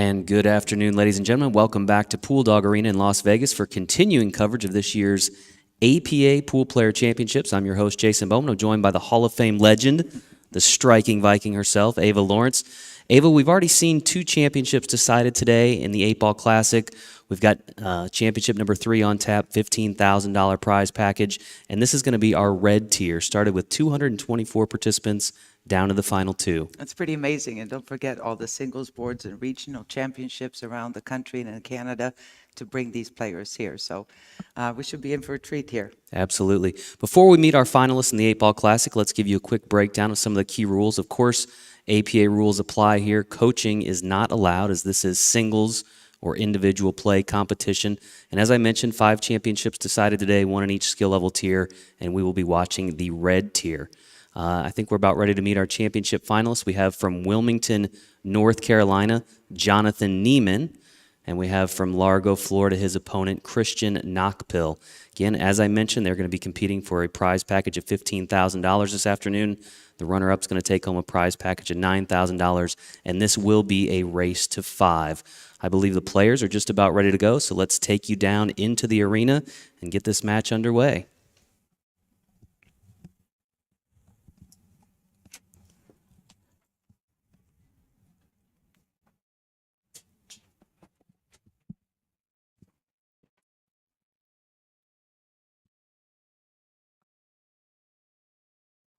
And good afternoon, ladies and gentlemen. Welcome back to Pool Dog Arena in Las Vegas for continuing coverage of this year's APA Poolplayer Championships. I'm your host, Jason Bowman. I'm joined by the Hall of Fame legend, the striking Viking herself, Ava Lawrence. Ava, we've already seen 2 championships decided today in the 8-Ball Classic. We've got championship number 3 on tap, $15,000 prize package. And this is going to be our red tier, started with 224 participants down to the final 2. That's pretty amazing. And don't forget all the singles boards and regional championships around the country and in Canada to bring these players here. So we should be in for a treat here. Absolutely. Before we meet our finalists in the 8-Ball Classic, let's give you a quick breakdown of some of the key rules. Of course, APA rules apply here. Coaching is not allowed, as this is singles or individual play competition. And as I mentioned, 5 championships decided today, 1 in each skill level tier, and we will be watching the red tier. I think we're about ready to meet our championship finalists. We have from Wilmington, North Carolina, Jonathan Neiman. And we have from Largo, Florida, his opponent, Christian Knockpill. Again, as I mentioned, they're going to be competing for a prize package of $15,000 this afternoon. The runner-up is going to take home a prize package of $9,000, and this will be a race to 5. I believe the players are just about ready to go, so let's take you down into the arena and get this match underway.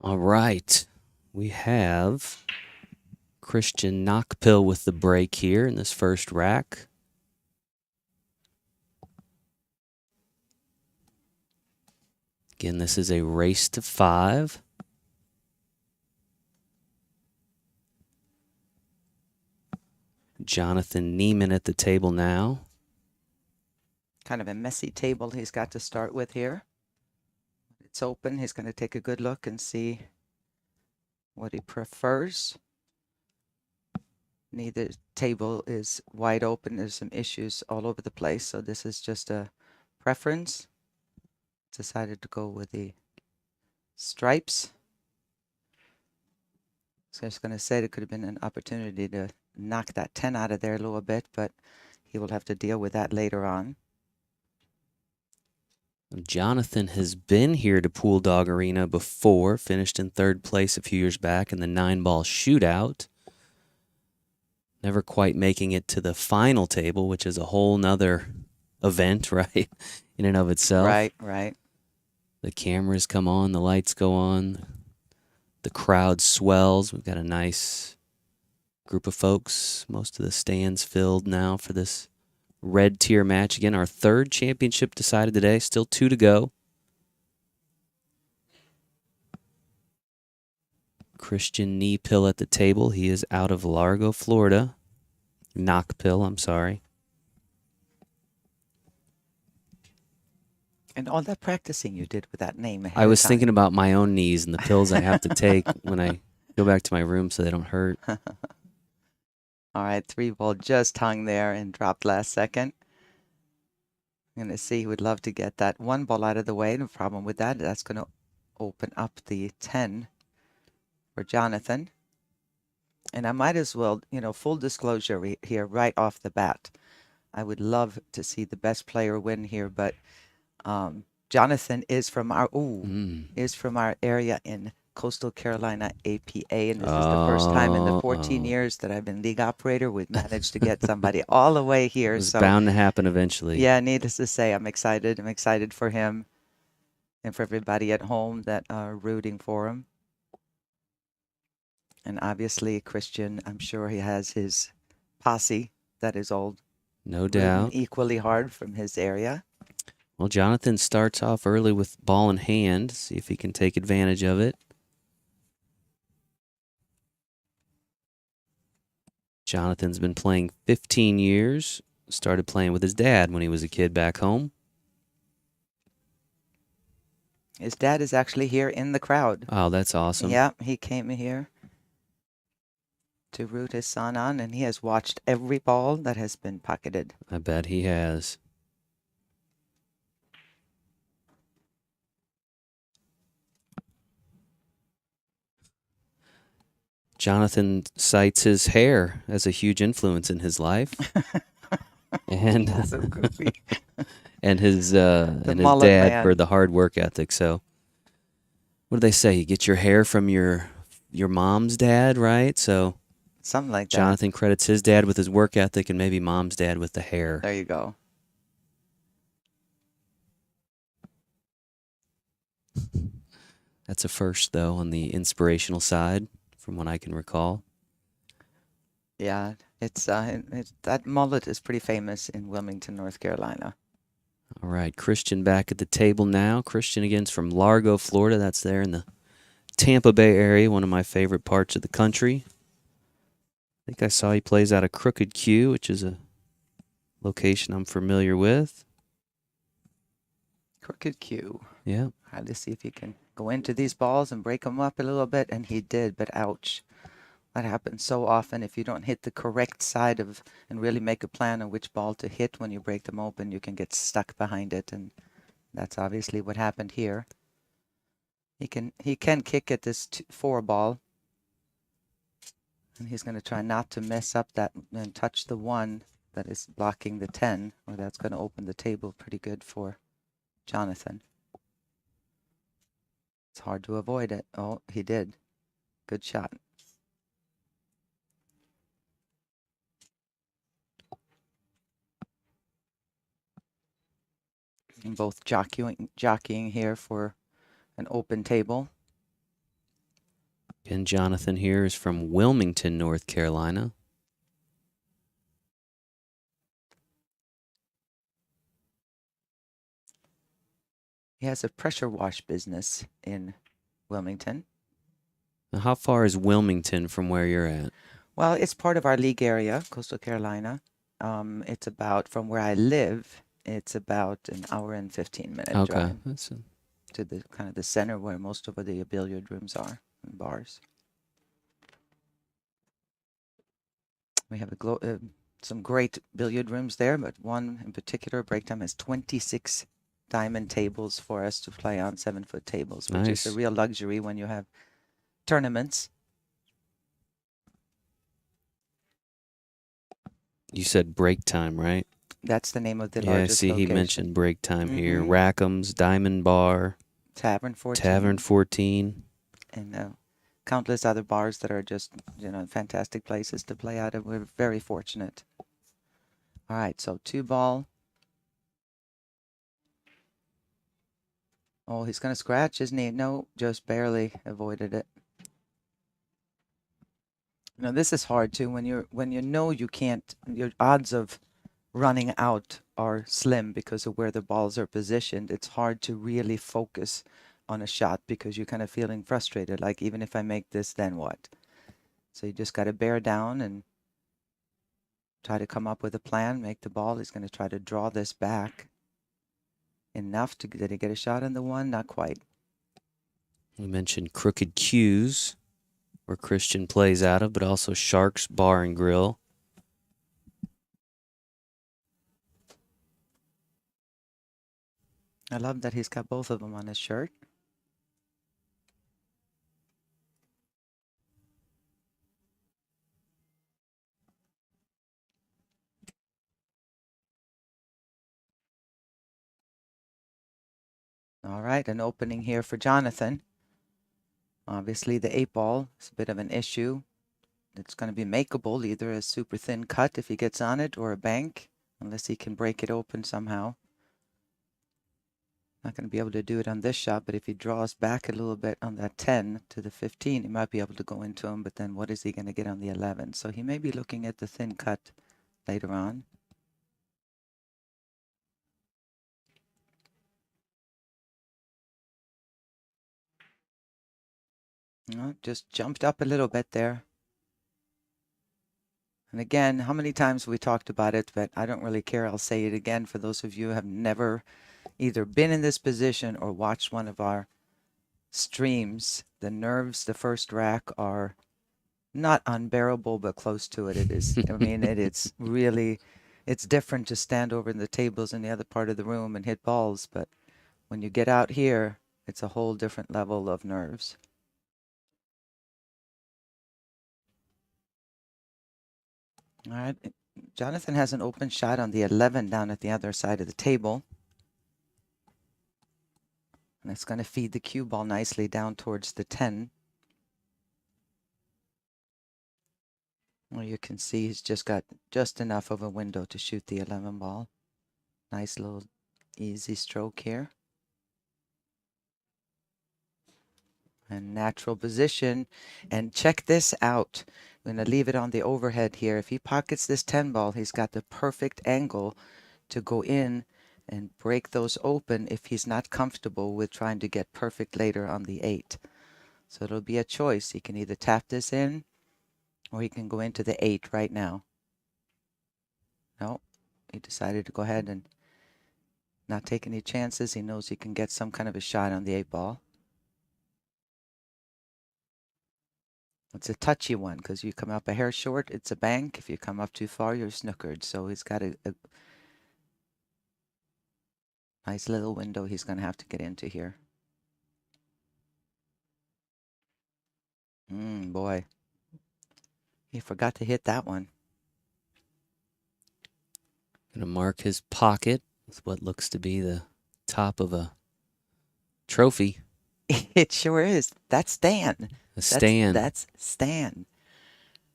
All right, we have Christian Knockpill with the break here in this first rack. Again, this is a race to 5. Jonathan Neiman at the table now. Kind of a messy table he's got to start with here. It's open. He's going to take a good look and see what he prefers. Neither table is wide open. There's some issues all over the place. So this is just a preference. Decided to go with the stripes. So I was going to say there could have been an opportunity to knock that 10 out of there a little bit, but he will have to deal with that later on. Jonathan has been here to Pool Dog Arena before, finished in 3rd place a few years back in the 9-ball shootout. Never quite making it to the final table, which is a whole nother event, right, in and of itself. Right. The cameras come on, the lights go on, the crowd swells. We've got a nice group of folks, most of the stands filled now for this red tier match. Again, our 3rd championship decided today, still 2 to go. Christian Knockpill at the table. He is out of Largo, Florida. Knockpill, I'm sorry. And all that practicing you did with that name ahead I was of time. thinking about my own knees and the pills I have to take when I go back to my room so they don't hurt. All right, 3-ball just hung there and dropped last second. I'm going to see, he would love to get that 1 ball out of the way. No problem with that. That's going to open up the 10 for Jonathan. And I might as well, full disclosure here right off the bat. I would love to see the best player win here, but Jonathan is from our area in Coastal Carolina APA, and this is the first time in the 14 years that I've been league operator we've managed to get somebody all the way here. It's bound to happen eventually. Yeah, needless to say, I'm excited. I'm excited for him and for everybody at home that are rooting for him. And obviously, Christian, I'm sure he has his posse that is all no doubt equally hard from his area. Well, Jonathan starts off early with ball in hand. See if he can take advantage of it. Jonathan's been playing 15 years. Started playing with his dad when he was a kid back home. His dad is actually here in the crowd. Oh, that's awesome. Yeah, he came here to root his son on, and he has watched every ball that has been pocketed. I bet he has. Jonathan cites his hair as a huge influence in his life, and So goofy. and his mullet dad man. for the hard work ethic. So, what do they say? You get your hair from your mom's dad, right? So Something like that. Jonathan credits his dad with his work ethic, and maybe mom's dad with the hair. There you go. That's a first, though, on the inspirational side, from what I can recall. Yeah, it's that mullet is pretty famous in Wilmington, North Carolina. All right, Christian back at the table now. Christian again's from Largo, Florida. That's there in the Tampa Bay area, one of my favorite parts of the country. I think I saw he plays out of Crooked Q, which is a location I'm familiar with. Crooked Q. Yeah. Let's see if he can go into these balls and break them up a little bit, and he did, but ouch. That happens so often. If you don't hit the correct side of and really make a plan on which ball to hit when you break them open, you can get stuck behind it, and that's obviously what happened here. He can kick at this 4 ball, and he's going to try not to mess up that and touch the 1 that is blocking the 10, or that's going to open the table pretty good for Jonathan. It's hard to avoid it. Oh, he did. Good shot. And both jockeying here for an open table. And Jonathan here is from Wilmington, North Carolina. He has a pressure wash business in Wilmington. Now, how far is Wilmington from where you're at? Well, it's part of our league area, Coastal Carolina. It's about, from where I live, it's about an hour and 15-minute drive to the kind of the center where most of the billiard rooms are and bars. We have some great billiard rooms there, but one in particular, break time, has 26 diamond tables for us to play on, 7-foot tables, which is a real luxury when you have tournaments. You said break time, right? That's the name of the Yeah, largest location. He mentioned break time here. Rackham's, Diamond Bar, Tavern 14. Tavern 14. And countless other bars that are just, fantastic places to play out of. We're very fortunate. All right, so 2 ball. Oh, he's going to scratch, isn't he? No, just barely avoided it. This is hard too when you know you can't. Your odds of running out are slim because of where the balls are positioned. It's hard to really focus on a shot because you're kind of feeling frustrated. Like, even if I make this, then what? So you just got to bear down and try to come up with a plan, make the ball. He's going to try to draw this back enough to did he get a shot on the 1? Not quite. We mentioned Crooked Q's, where Christian plays out of, but also Sharks Bar and Grill. I love that he's got both of them on his shirt. All right, an opening here for Jonathan. Obviously, the 8 ball is a bit of an issue. It's going to be makeable, either a super thin cut if he gets on it, or a bank, unless he can break it open somehow. Not going to be able to do it on this shot, but if he draws back a little bit on that 10 to the 15, he might be able to go into him, but then what is he going to get on the 11? So he may be looking at the thin cut later on. Just jumped up a little bit there. And again, how many times we talked about it, but I don't really care. I'll say it again for those of you who have never either been in this position or watched one of our streams. The nerves, the first rack, are not unbearable, but close to it. It is. I mean, it's really, it's different to stand over in the tables in the other part of the room and hit balls. But when you get out here, it's a whole different level of nerves. All right. Jonathan has an open shot on the 11 down at the other side of the table. And it's going to feed the cue ball nicely down towards the 10. Well, you can see he's just got just enough of a window to shoot the 11 ball. Nice little easy stroke here. And natural position. And check this out. I'm going to leave it on the overhead here. If he pockets this 10 ball, he's got the perfect angle to go in and break those open if he's not comfortable with trying to get perfect later on the 8. So it'll be a choice. He can either tap this in or he can go into the 8 right now. No, he decided to go ahead and not take any chances. He knows he can get some kind of a shot on the 8 ball. It's a touchy one because you come up a hair short, it's a bank. If you come up too far, you're snookered. So he's got a nice little window he's going to have to get into here. Boy. He forgot to hit that one. Gonna mark his pocket with what looks to be the top of a trophy. It sure is. That's Stan. A stand. That's Stan.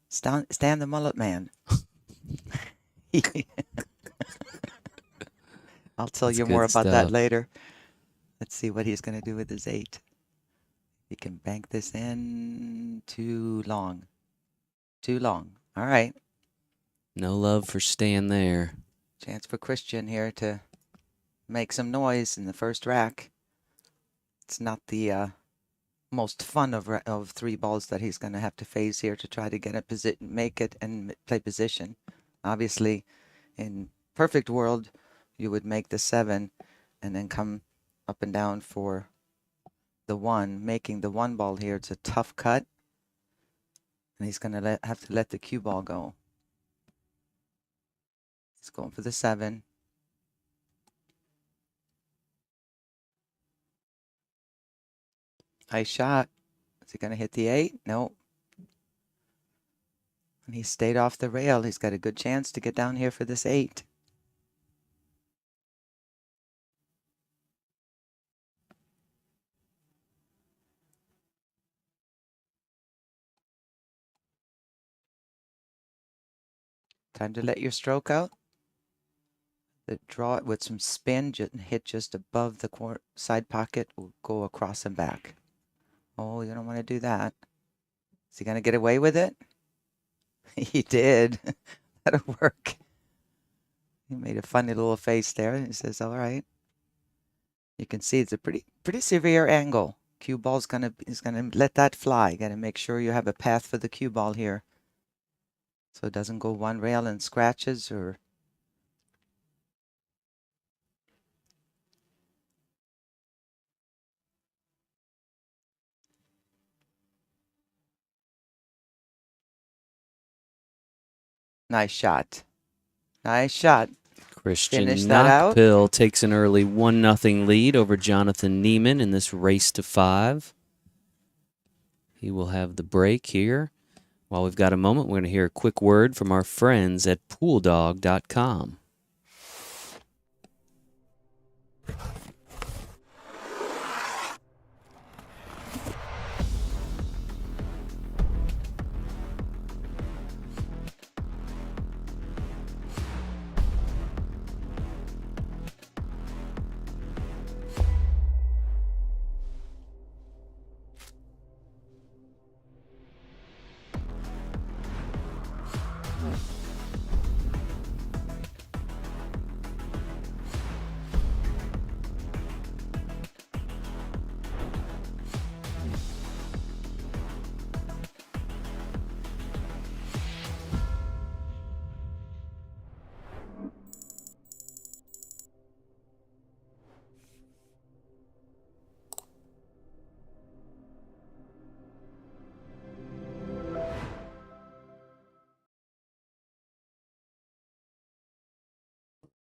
Stan the Mullet Man. I'll tell That's you good more about that stuff. later. Let's see what he's going to do with his 8. He can bank this in. Too long. Too long. All right. No love for Stan there. Chance for Christian here to make some noise in the first rack. It's not the most fun of 3 balls that he's going to have to face here to try to get a position, make it and play position. Obviously, in perfect world, you would make the 7 and then come up and down for the 1. Making the 1 ball here, it's a tough cut. And he's going to have to let the cue ball go. He's going for the 7. Nice shot. Is he going to hit the 8? No. And he stayed off the rail. He's got a good chance to get down here for this 8. Time to let your stroke out. Draw it with some spin, hit just above the side pocket, will go across and back. Oh, you don't want to do that. Is he going to get away with it? He did. That'll work. He made a funny little face there. And he says, all right. You can see it's a pretty severe angle. Cue ball's is gonna let that fly. You got to make sure you have a path for the cue ball here, so it doesn't go one rail and scratches or. Nice shot. Nice shot. Christian Finish that out. Knockpill takes an early 1-0 lead over Jonathan Neiman in this race to 5. He will have the break here. While we've got a moment, we're going to hear a quick word from our friends at pooldog.com.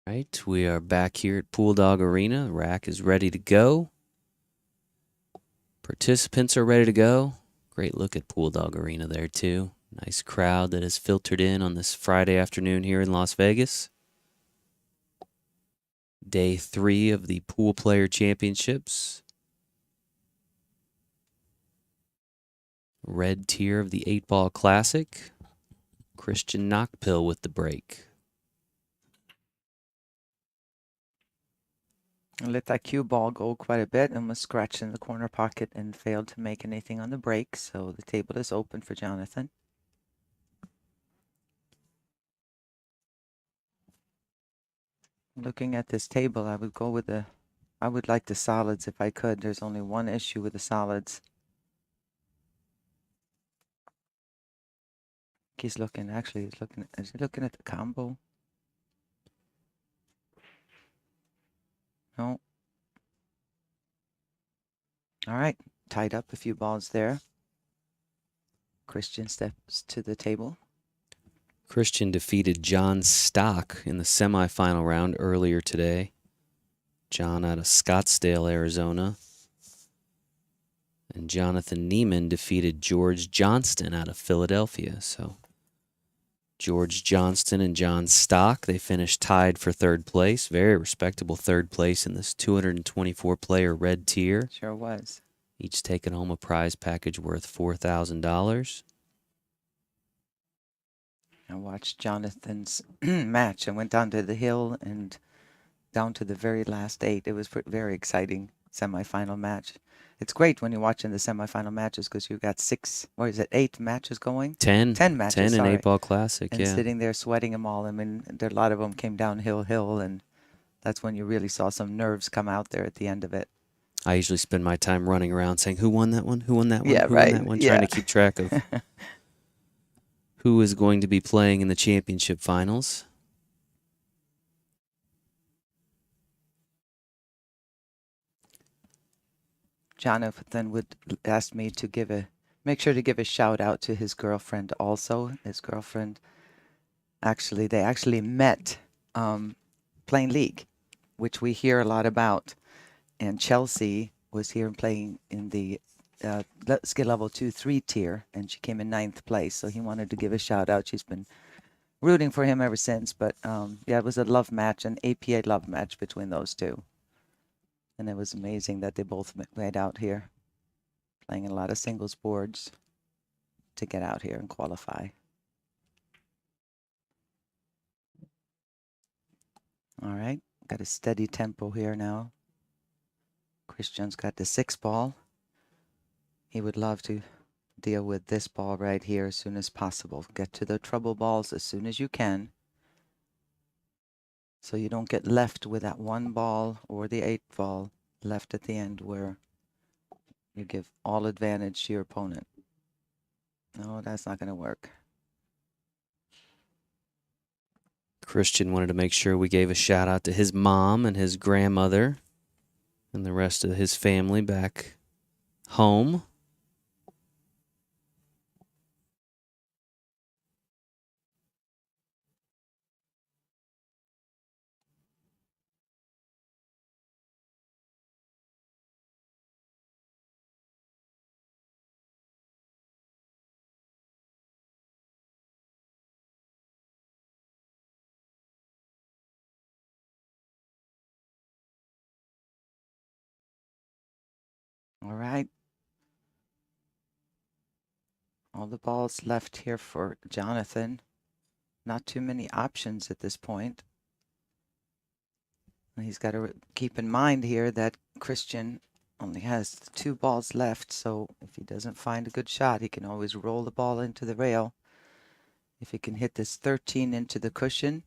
Right, we are back here at Pool Dog Arena. Rack is ready to go. Participants are ready to go. Great look at Pool Dog Arena there, too. Nice crowd that has filtered in on this Friday afternoon here in Las Vegas. Day 3 of the Pool Player Championships. Red tier of the 8-Ball Classic. Christian Knockpill with the break. I let that cue ball go quite a bit and was scratched in the corner pocket and failed to make anything on the break. So the table is open for Jonathan. Looking at this table, I would go with I would like the solids if I could. There's only one issue with the solids. He's looking, actually, is he looking at the combo? No. All right, tied up a few balls there. Christian steps to the table. Christian defeated John Stock in the semifinal round earlier today. John out of Scottsdale, Arizona. And Jonathan Neiman defeated George Johnston out of Philadelphia. So George Johnston and John Stock, they finished tied for third place. Very respectable third place in this 224-player red tier. Sure was. Each taking home a prize package worth $4,000. I watched Jonathan's match. I went down to the hill and down to the very last 8. It was very exciting semifinal match. It's great when you're watching the semifinal matches because you got 8 matches going? 10 matches. 10 in sorry. 8-Ball Classic, and yeah. sitting there sweating them all. I mean, a lot of them came downhill, and that's when you really saw some nerves come out there at the end of it. I usually spend my time running around saying, who won that one? Who won that one? Yeah, who right. won that one? Yeah. Trying to keep track of who is going to be playing in the championship finals. Jonathan would ask me to make sure to give a shout out to his girlfriend also. His girlfriend, they actually met playing League, which we hear a lot about. And Chelsea was here playing in the skill level 2-3 tier, and she came in 9th place. So he wanted to give a shout out. She's been rooting for him ever since. But yeah, it was a love match, an APA love match between those two. And it was amazing that they both made out here, playing a lot of singles boards to get out here and qualify. All right, got a steady tempo here now. Christian's got the 6-ball. He would love to deal with this ball right here as soon as possible. Get to the trouble balls as soon as you can, so you don't get left with that 1 ball or the 8 ball left at the end where you give all advantage to your opponent. No, that's not going to work. Christian wanted to make sure we gave a shout out to his mom and his grandmother and the rest of his family back home. All right. All the balls left here for Jonathan. Not too many options at this point. And he's got to keep in mind here that Christian only has 2 balls left, so if he doesn't find a good shot, he can always roll the ball into the rail. If he can hit this 13 into the cushion,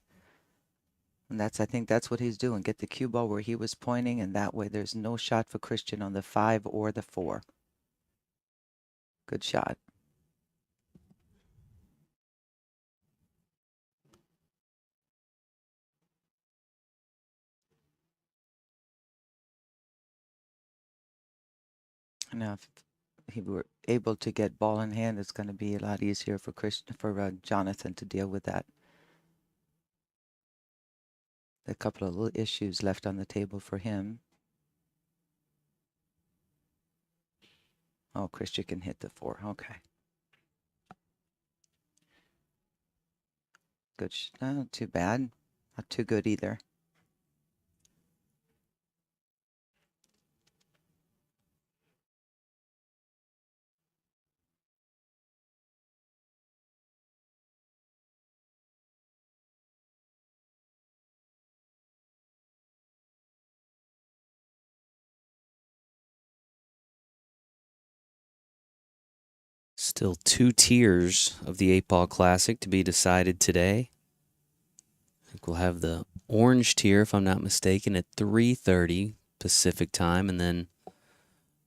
and I think that's what he's doing. Get the cue ball where he was pointing, and that way there's no shot for Christian on the 5 or the 4. Good shot. Now, if he were able to get ball in hand, it's going to be a lot easier for Jonathan to deal with that. A couple of little issues left on the table for him. Oh, Christian can hit the 4. Okay. Good. Not too bad. Not too good either. Still 2 tiers of the 8-Ball Classic to be decided today. I think we'll have the orange tier, if I'm not mistaken, at 3:30 Pacific time, and then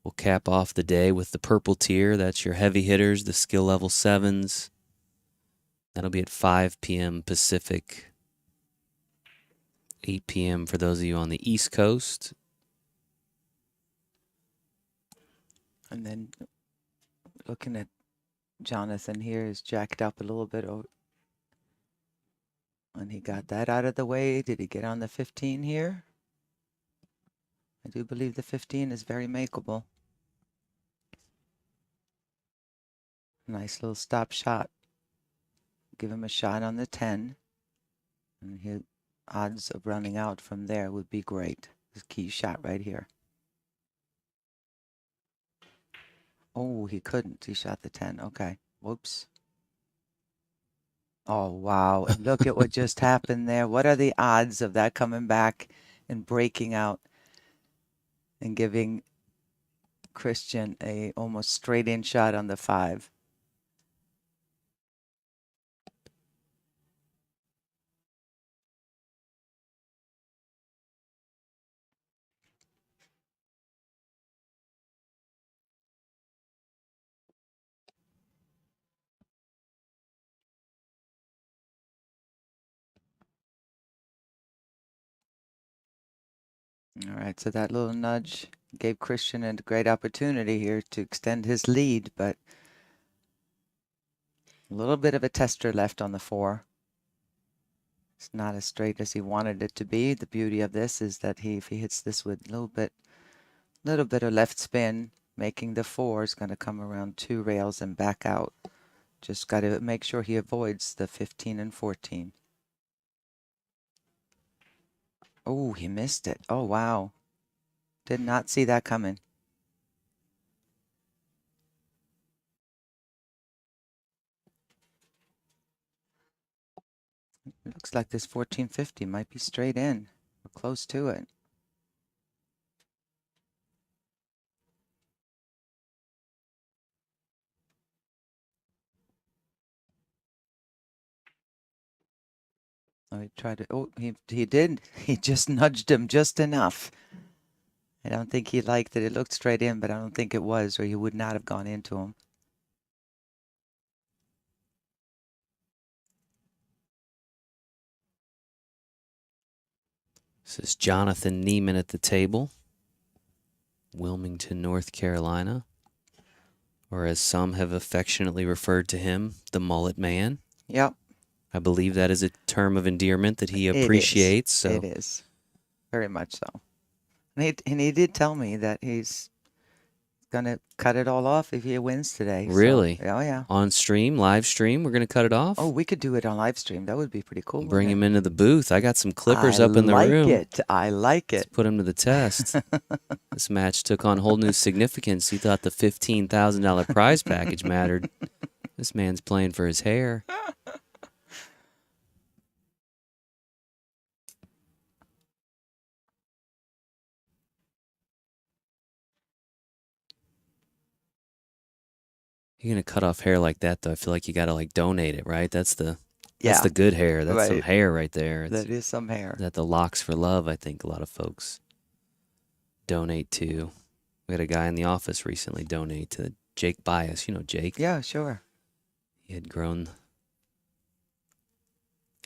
we'll cap off the day with the purple tier. That's your heavy hitters, the skill level 7s. That'll be at 5 p.m. Pacific, 8 p.m. for those of you on the East Coast. And then looking at Jonathan here is jacked up a little bit. And he got that out of the way. Did he get on the 15 here? I do believe the 15 is very makeable. Nice little stop shot. Give him a shot on the 10. And his odds of running out from there would be great. This key shot right here. Oh, he couldn't. He shot the 10. Okay. Whoops. Oh, wow. And look at what just happened there. What are the odds of that coming back and breaking out and giving Christian a almost straight in shot on the 5? All right, so that little nudge gave Christian a great opportunity here to extend his lead, but a little bit of a tester left on the 4. It's not as straight as he wanted it to be. The beauty of this is that if he hits this with a little bit of left spin, making the 4 is going to come around 2 rails and back out. Just got to make sure he avoids the 15 and 14. Oh, he missed it. Oh, wow. Did not see that coming. It looks like this 1450 might be straight in or close to it. Oh, he tried to, oh, he did. He just nudged him just enough. I don't think he liked that it looked straight in, but I don't think it was, or he would not have gone into him. This is Jonathan Neiman at the table, Wilmington, North Carolina, or as some have affectionately referred to him, the Mullet Man. Yep. I believe that is a term of endearment that he It is. appreciates. So It is. Very much so. And he did tell me that he's going to cut it all off if he wins today. Really? So, oh, yeah. On stream, live stream, we're going to cut it off? Oh, we could do it on live stream. That would be pretty cool. Bring him wouldn't into the booth. I got some it? clippers up in the room. I like it. I like Let's it. put him to the test. This match took on whole new significance. He thought the $15,000 prize package mattered. This man's playing for his hair. You're gonna cut off hair like that, though. I feel like you gotta like donate it, right? That's the good hair. That's some Right. hair right there. It's, That is some hair. that the Locks for Love, I think a lot of folks donate to. We had a guy in the office recently donate to Jake Bias. You know Jake. Yeah, sure. He had grown.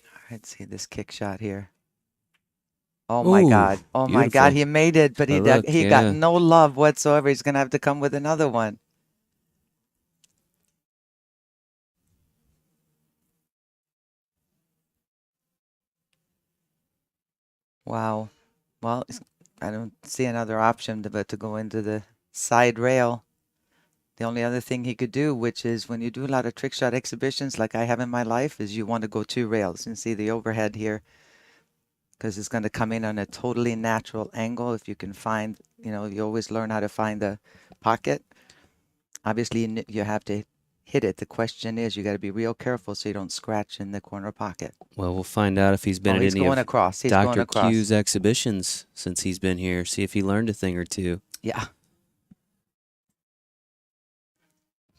All right, see this kick shot here. Oh my Ooh, God. Oh my God. beautiful. He made it, but But look, he yeah. got no love whatsoever. He's going to have to come with another one. Wow. Well, I don't see another option but to go into the side rail. The only other thing he could do, which is when you do a lot of trick shot exhibitions like I have in my life, is you want to go 2 rails. You can see the overhead here because it's going to come in on a totally natural angle. If you can find, you always learn how to find the pocket. Obviously, you have to hit it. The question is, you got to be real careful so you don't scratch in the corner pocket. Well, we'll find out if he's been Oh, at he's any going of across. He's going Dr. across. Q's exhibitions since he's been here. See if he learned a thing or two. Yeah.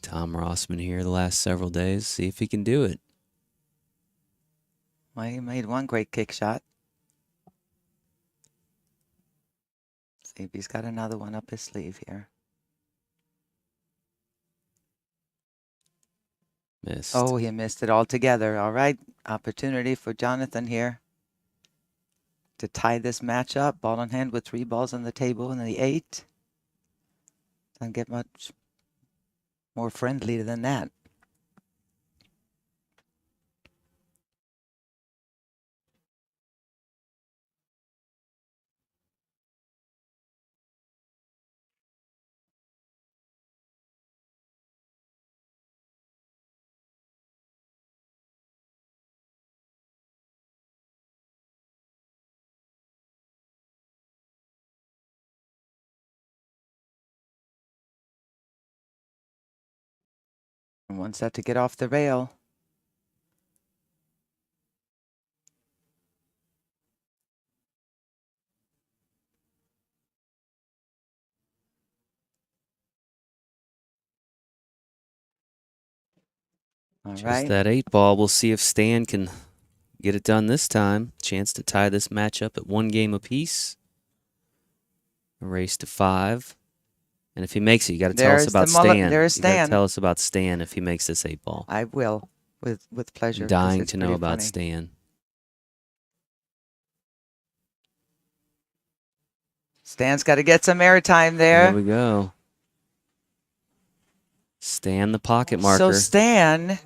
Tom Rossman here the last several days. See if he can do it. Well, he made one great kick shot. See if he's got another one up his sleeve here. Missed. Oh, he missed it altogether. All right. Opportunity for Jonathan here to tie this match up. Ball in hand with 3 balls on the table and the 8. Doesn't get much more friendly than that. And wants that to get off the rail. All Just right. that 8 ball. We'll see if Stan can get it done this time. Chance to tie this match up at 1 game apiece. A race to 5. And if he makes it, you got to tell us about Stan. There's You got to Stan. tell us about Stan if he makes this 8 ball. I will, with pleasure. I'm 'cause dying it's to know pretty about funny. Stan. Stan's got to get some airtime there. There we go. Stan the pocket marker. So Stan,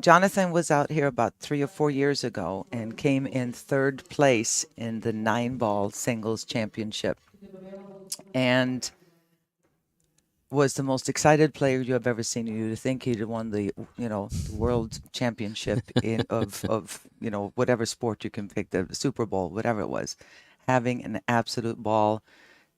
Jonathan was out here about 3 or 4 years ago and came in 3rd place in the 9-ball singles championship, and was the most excited player you have ever seen. You'd think he'd won the world championship of whatever sport you can pick, the Super Bowl, whatever it was, having an absolute ball.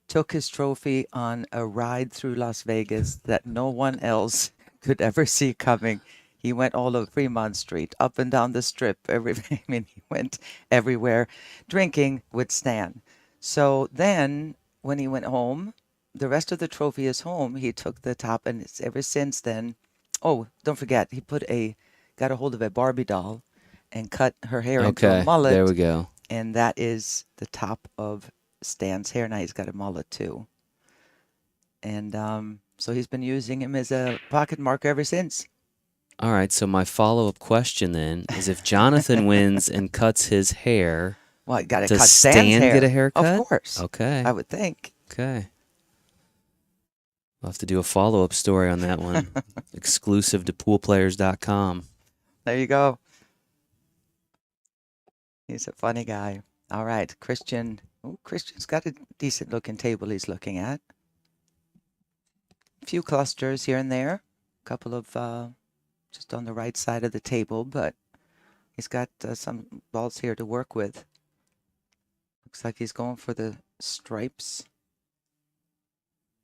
Took his trophy on a ride through Las Vegas that no one else could ever see coming. He went all over Fremont Street, up and down the strip. He went everywhere drinking with Stan. So then when he went home, the rest of the trophy is home. He took the top, and it's ever since then. Oh, don't forget, he got a hold of a Barbie doll and cut her hair into a mullet. There we go. And that is the top of Stan's hair. Now he's got a mullet too. And so he's been using him as a pocket marker ever since. All right, so my follow-up question then is if Jonathan wins and cuts his hair, Well, you got to does cut Stan's Stan hair. get a haircut? Of course. Okay. I would think. Okay. We'll have to do a follow-up story on that one. Exclusive to poolplayers.com. There you go. He's a funny guy. All right, Christian. Oh, Christian's got a decent looking table he's looking at. A few clusters here and there. A couple of just on the right side of the table, but he's got some balls here to work with. Looks like he's going for the stripes,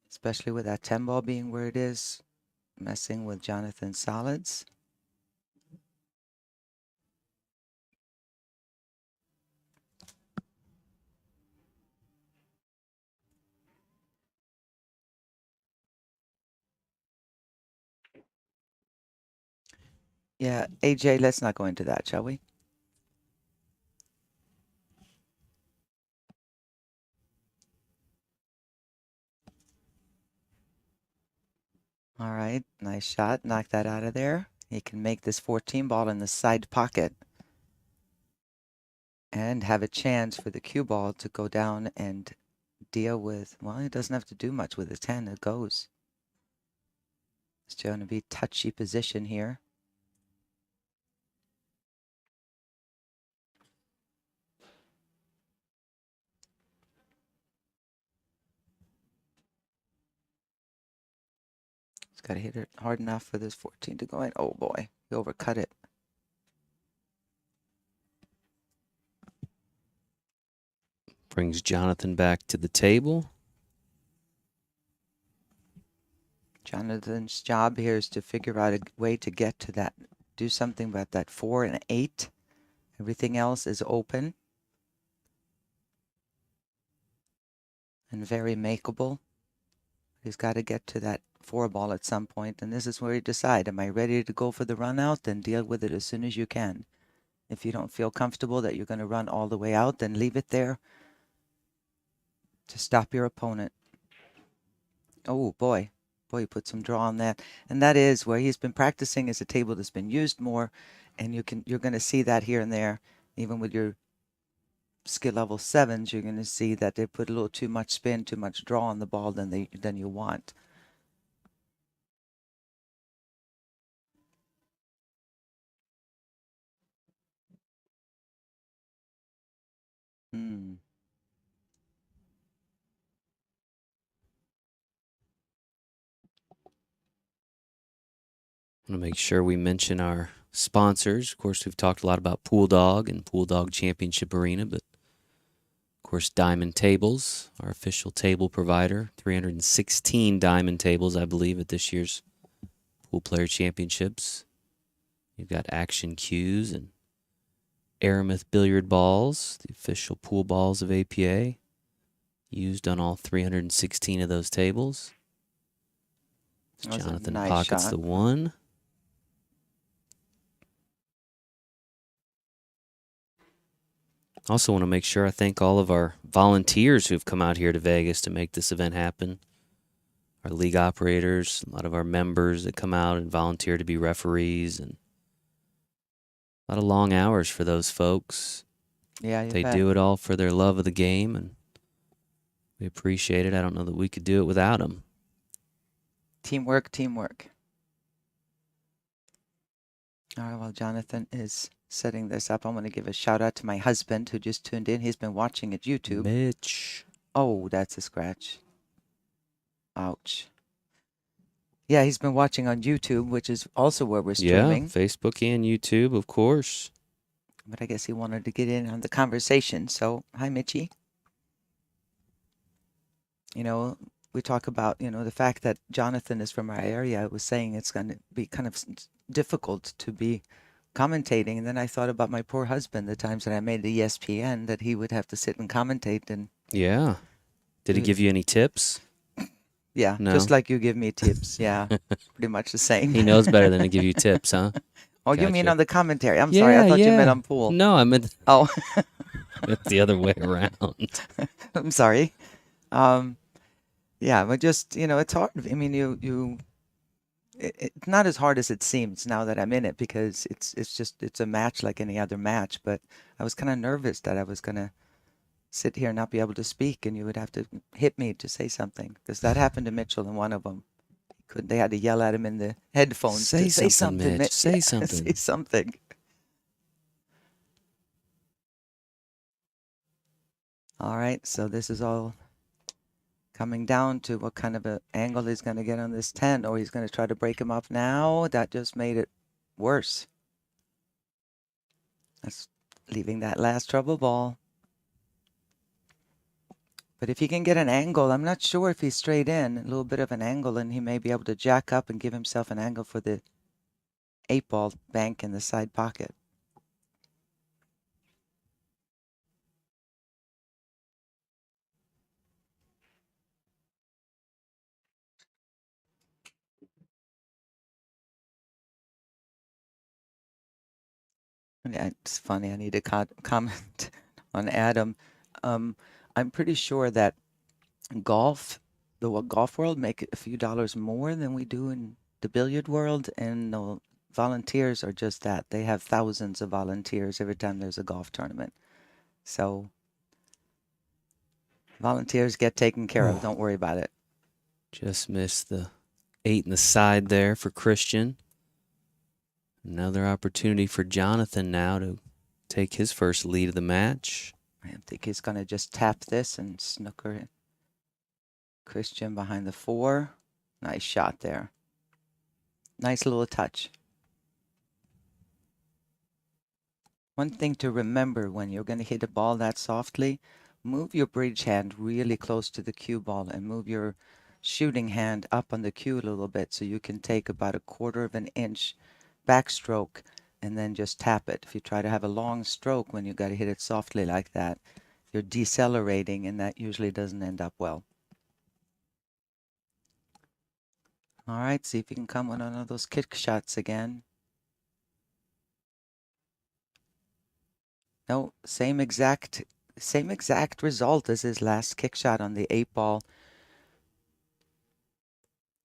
especially with that 10 ball being where it is, messing with Jonathan's solids. Yeah, AJ, let's not go into that, shall we? All right, nice shot. Knock that out of there. He can make this 14 ball in the side pocket and have a chance for the cue ball to go down and deal with, well, he doesn't have to do much with the 10. It goes. It's going to be touchy position here. He's got to hit it hard enough for this 14 to go in. Oh boy, he overcut it. Brings Jonathan back to the table. Jonathan's job here is to figure out a way to get to that, do something about that 4 and 8. Everything else is open and very makeable. He's got to get to that 4 ball at some point, and this is where you decide, am I ready to go for the run out? Then deal with it as soon as you can. If you don't feel comfortable that you're going to run all the way out, then leave it there to stop your opponent. Oh boy, he put some draw on that, and that is where he's been practicing, is a table that's been used more, and you're going to see that here and there, even with your skill level 7s, you're going to see that they put a little too much spin, too much draw on the ball than you want. Hmm. I want to make sure we mention our sponsors. Of course, we've talked a lot about Pool Dog and Pool Dog Championship Arena, but of course, Diamond Tables, our official table provider. 316 Diamond Tables, I believe, at this year's Pool Player Championships. You've got action cues and Aramith billiard balls, the official pool balls of APA, used on all 316 of those tables. Jonathan nice pockets shot. the 1. Also want to make sure I thank all of our volunteers who've come out here to Vegas to make this event happen. Our league operators, a lot of our members that come out and volunteer to be referees, and a lot of long hours for those folks. Yeah, They do it all for their love of the game, and we appreciate it. I don't know that we could do it without them. Teamwork. All right, while Jonathan is setting this up, I want to give a shout out to my husband who just tuned in. He's been watching at YouTube. Mitch. Oh, that's a scratch. Ouch. Yeah, he's been watching on YouTube, which is also where we're streaming. Yeah, Facebook and YouTube, of course. But I guess he wanted to get in on the conversation. So, hi, Mitchie. You know, we talk about, the fact that Jonathan is from our area. I was saying it's going to be kind of difficult to be commentating. And then I thought about my poor husband, the times that I made the ESPN, that he would have to sit and commentate. And yeah. Did he give you any tips? Yeah, No. Just like you give me tips. Yeah, pretty much the same. He knows better than to give you tips, huh? Oh, you mean Gotcha. on the commentary? I'm sorry, I thought you meant on pool. No, I meant Oh, it's the other way around. I'm sorry. Yeah, but just, it's hard. I mean, it's not as hard as it seems now that I'm in it, because it's a match like any other match. But I was kind of nervous that I was gonna sit here and not be able to speak, and you would have to hit me to say something, because that happened to Mitchell in one of them. They had to yell at him in the headphones Say to something, Mitch. Say Yeah, something. Say something. All right, so this is all coming down to what kind of an angle he's going to get on this 10, or he's going to try to break him up now. That just made it worse. That's leaving that last trouble ball. But if he can get an angle, I'm not sure if he's straight in, a little bit of an angle, and he may be able to jack up and give himself an angle for the 8-ball bank in the side pocket. Yeah, it's funny. I need to comment on Adam. I'm pretty sure that the golf world, make a few dollars more than we do in the billiard world, and the volunteers are just that. They have thousands of volunteers every time there's a golf tournament. So volunteers get taken care of. Don't worry about it. Just missed the 8 in the side there for Christian. Another opportunity for Jonathan now to take his first lead of the match. I think he's going to just tap this and snooker it. Christian behind the 4. Nice shot there. Nice little touch. One thing to remember when you're going to hit a ball that softly, move your bridge hand really close to the cue ball and move your shooting hand up on the cue a little bit so you can take about a 1/4 of an inch backstroke and then just tap it. If you try to have a long stroke when you got to hit it softly like that, you're decelerating and that usually doesn't end up well. All right, see if you can come with one of those kick shots again. No, same exact result as his last kick shot on the 8-ball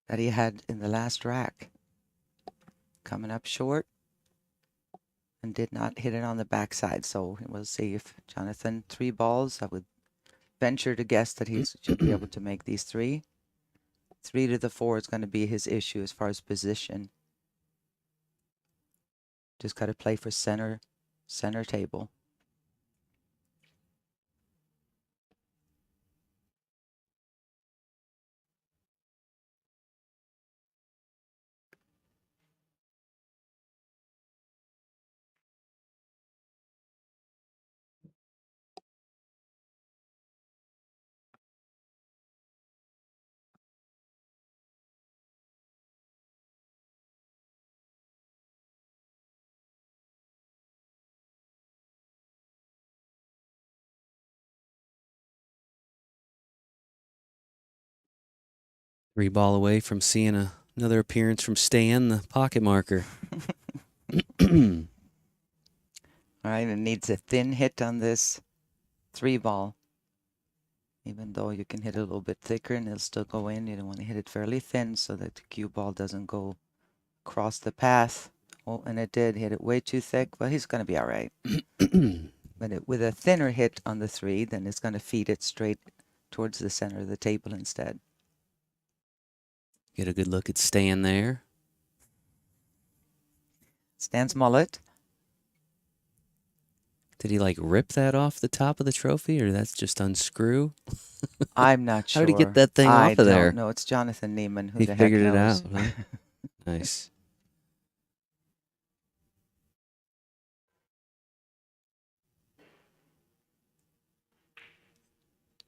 that he had in the last rack. Coming up short and did not hit it on the backside. So we'll see if Jonathan, 3 balls. I would venture to guess that he should be able to make these 3. 3 to the 4 is going to be his issue as far as position. Just got to play for center table. Three ball away from seeing another appearance from Stan, the pocket marker. All right, it needs a thin hit on this 3 ball. Even though you can hit it a little bit thicker and it'll still go in, you don't want to hit it fairly thin so that the cue ball doesn't go across the path. Oh, and it did hit it way too thick, but he's going to be all right. But with a thinner hit on the 3, then it's going to feed it straight towards the center of the table instead. Get a good look at Stan there. Stan's mullet. Did he like rip that off the top of the trophy, or that's just unscrew? I'm not sure. How did he get that thing off of there? No, it's Jonathan Neiman. Who He the heck figured it knows? out. Huh? Nice.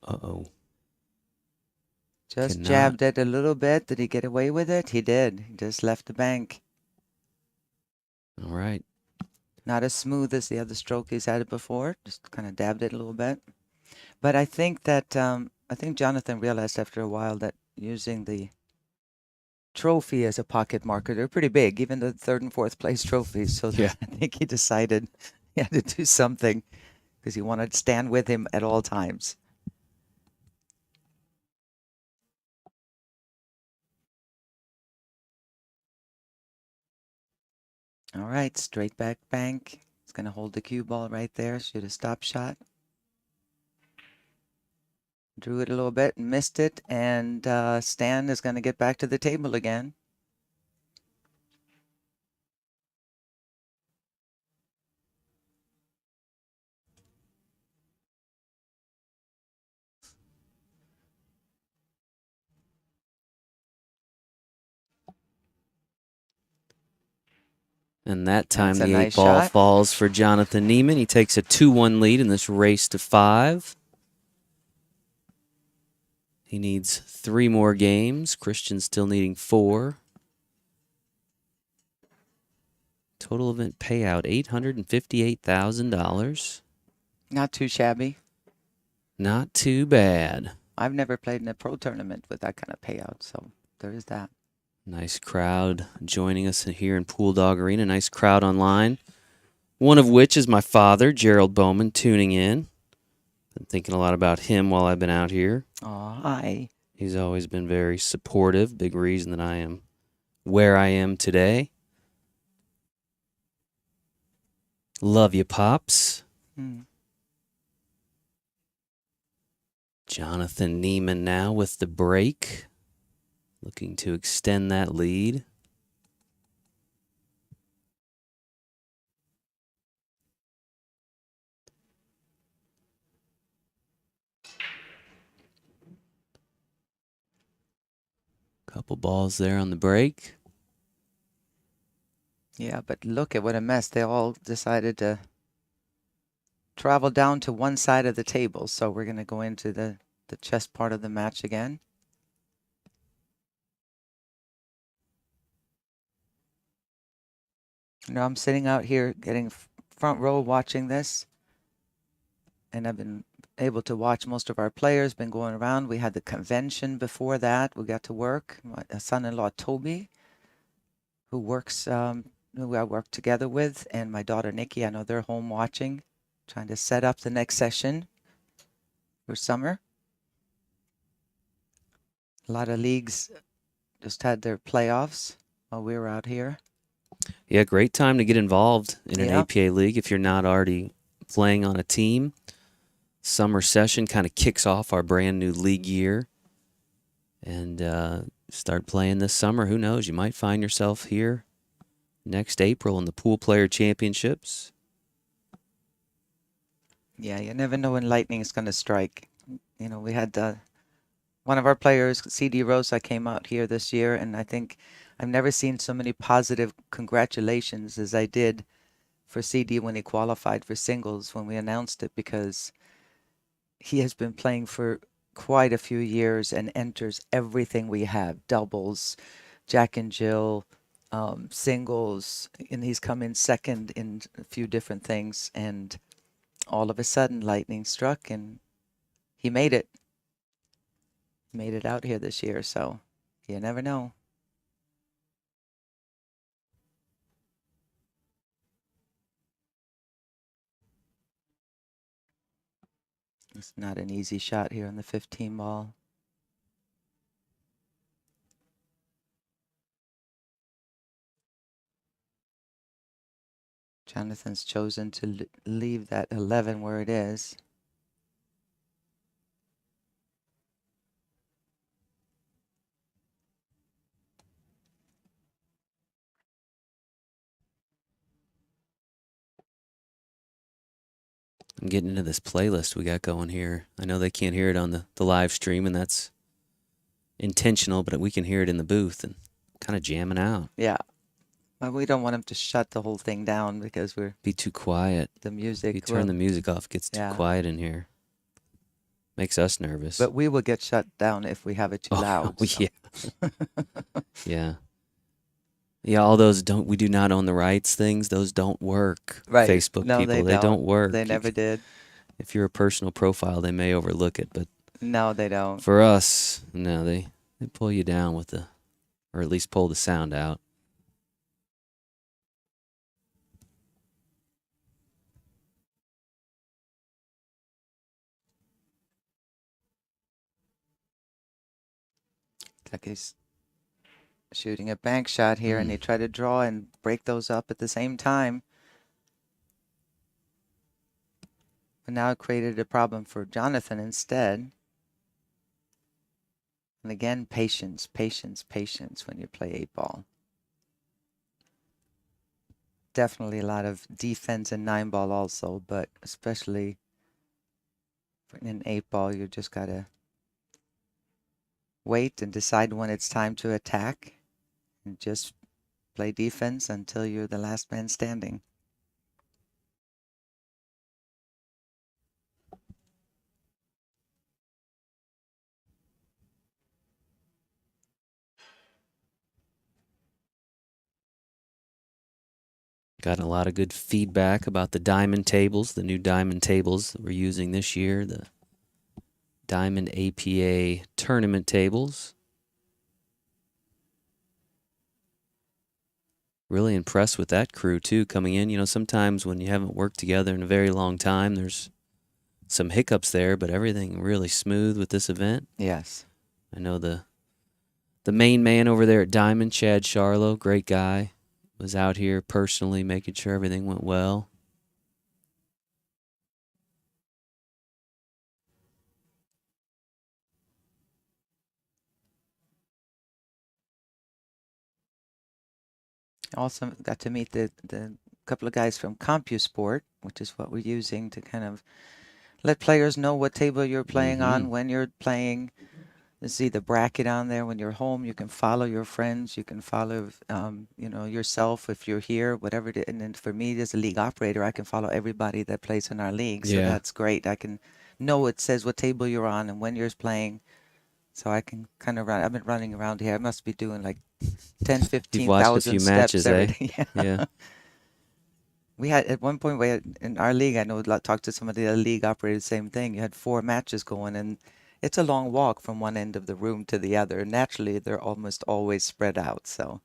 Uh-oh. Just jabbed it a little bit. Did he get away with it? He did. He just left the bank. All right. Not as smooth as the other stroke he's had it before. Just kind of dabbed it a little bit. But I think that I think Jonathan realized after a while that using the trophy as a pocket marker, they're pretty big, even the 3rd and 4th place trophies. So Yeah. I think he decided he had to do something because he wanted to stand with him at all times. All right, straight back bank. He's going to hold the cue ball right there. Shoot a stop shot. Drew it a little bit, missed it, and Stan is going to get back to the table again. And that time That's a the nice 8-ball shot. falls for Jonathan Neiman. He takes a 2-1 lead in this race to 5. He needs 3 more games. Christian's still needing 4. Total event payout, $858,000. Not too shabby. Not too bad. I've never played in a pro tournament with that kind of payout, so there is that. Nice crowd joining us here in Pool Dog Arena. Nice crowd online. One of which is my father, Gerald Bowman, tuning in. Been thinking a lot about him while I've been out here. Oh, hi. He's always been very supportive. Big reason that I am where I am today. Love you, Pops. Jonathan Neiman now with the break. Looking to extend that lead. Couple balls there on the break. Yeah, but look at what a mess. They all decided to travel down to one side of the table. So we're going to go into the chess part of the match again. You know, I'm sitting out here getting front row watching this, and I've been able to watch most of our players, been going around. We had the convention before that. We got to work. My son-in-law, Toby, who works, who I work together with, and my daughter, Nikki, I know they're home watching, trying to set up the next session for summer. A lot of leagues just had their playoffs while we were out here. Yeah, great time to get involved in an Yeah. APA league if you're not already playing on a team. Summer session kind of kicks off our brand new league year. And start playing this summer. Who knows? You might find yourself here next April in the Poolplayer Championships. Yeah, you never know when lightning is going to strike. You know, we had one of our players, CD Rosa, came out here this year, and I think I've never seen so many positive congratulations as I did for CD when he qualified for singles when we announced it, because he has been playing for quite a few years and enters everything we have, doubles, Jack and Jill, singles, and he's come in second in a few different things, and all of a sudden lightning struck and he made it. Made it out here this year, so you never know. It's not an easy shot here on the 15 ball. Jonathan's chosen to leave that 11 where it is. I'm getting into this playlist we got going here. I know they can't hear it on the live stream, and that's intentional, but we can hear it in the booth and kind of jamming out. Yeah. Well, we don't want him to shut the whole thing down because we're Be too quiet. the music. If you turn the music off, it gets too quiet in here. Makes us nervous. But we will get shut down if we have it too loud. Oh, so. yeah. Yeah. Yeah, all those we do not own the rights things, those don't work. Right. Facebook No, people, they don't work. They never did. If you're a personal profile, they may overlook it, but no, they don't. For us, no, they pull you down with or at least pull the sound out. Like he's shooting a bank shot here, and they try to draw and break those up at the same time. But now it created a problem for Jonathan instead. And again, patience, patience, patience when you play 8-ball. Definitely a lot of defense in 9-ball also, but especially in 8-ball, you just got to wait and decide when it's time to attack and just play defense until you're the last man standing. Got a lot of good feedback about the diamond tables, the new diamond tables that we're using this year, the Diamond APA tournament tables. Really impressed with that crew, too, coming in. You know, sometimes when you haven't worked together in a very long time, there's some hiccups there, but everything really smooth with this event. Yes. I know the main man over there at Diamond, Chad Charlo, great guy, was out here personally making sure everything went well. Also got to meet the couple of guys from CompuSport, which is what we're using to kind of let players know what table you're playing on, when you're playing, You see the bracket on there. When you're home, you can follow your friends. You can follow, you know, yourself if you're here, whatever it is. And then for me, as a league operator, I can follow everybody that plays in our league. So Yeah. that's great. I can know it says what table you're on and when you're playing. So I can kind of run. I've been running around here. I must be doing like 10, You've watched a 15,000 few steps matches, every eh? day. Yeah. Yeah. We had at one point we had, in our league, I know talked to some of the other league operators, same thing. You had 4 matches going, and it's a long walk from one end of the room to the other. Naturally, they're almost always spread out. So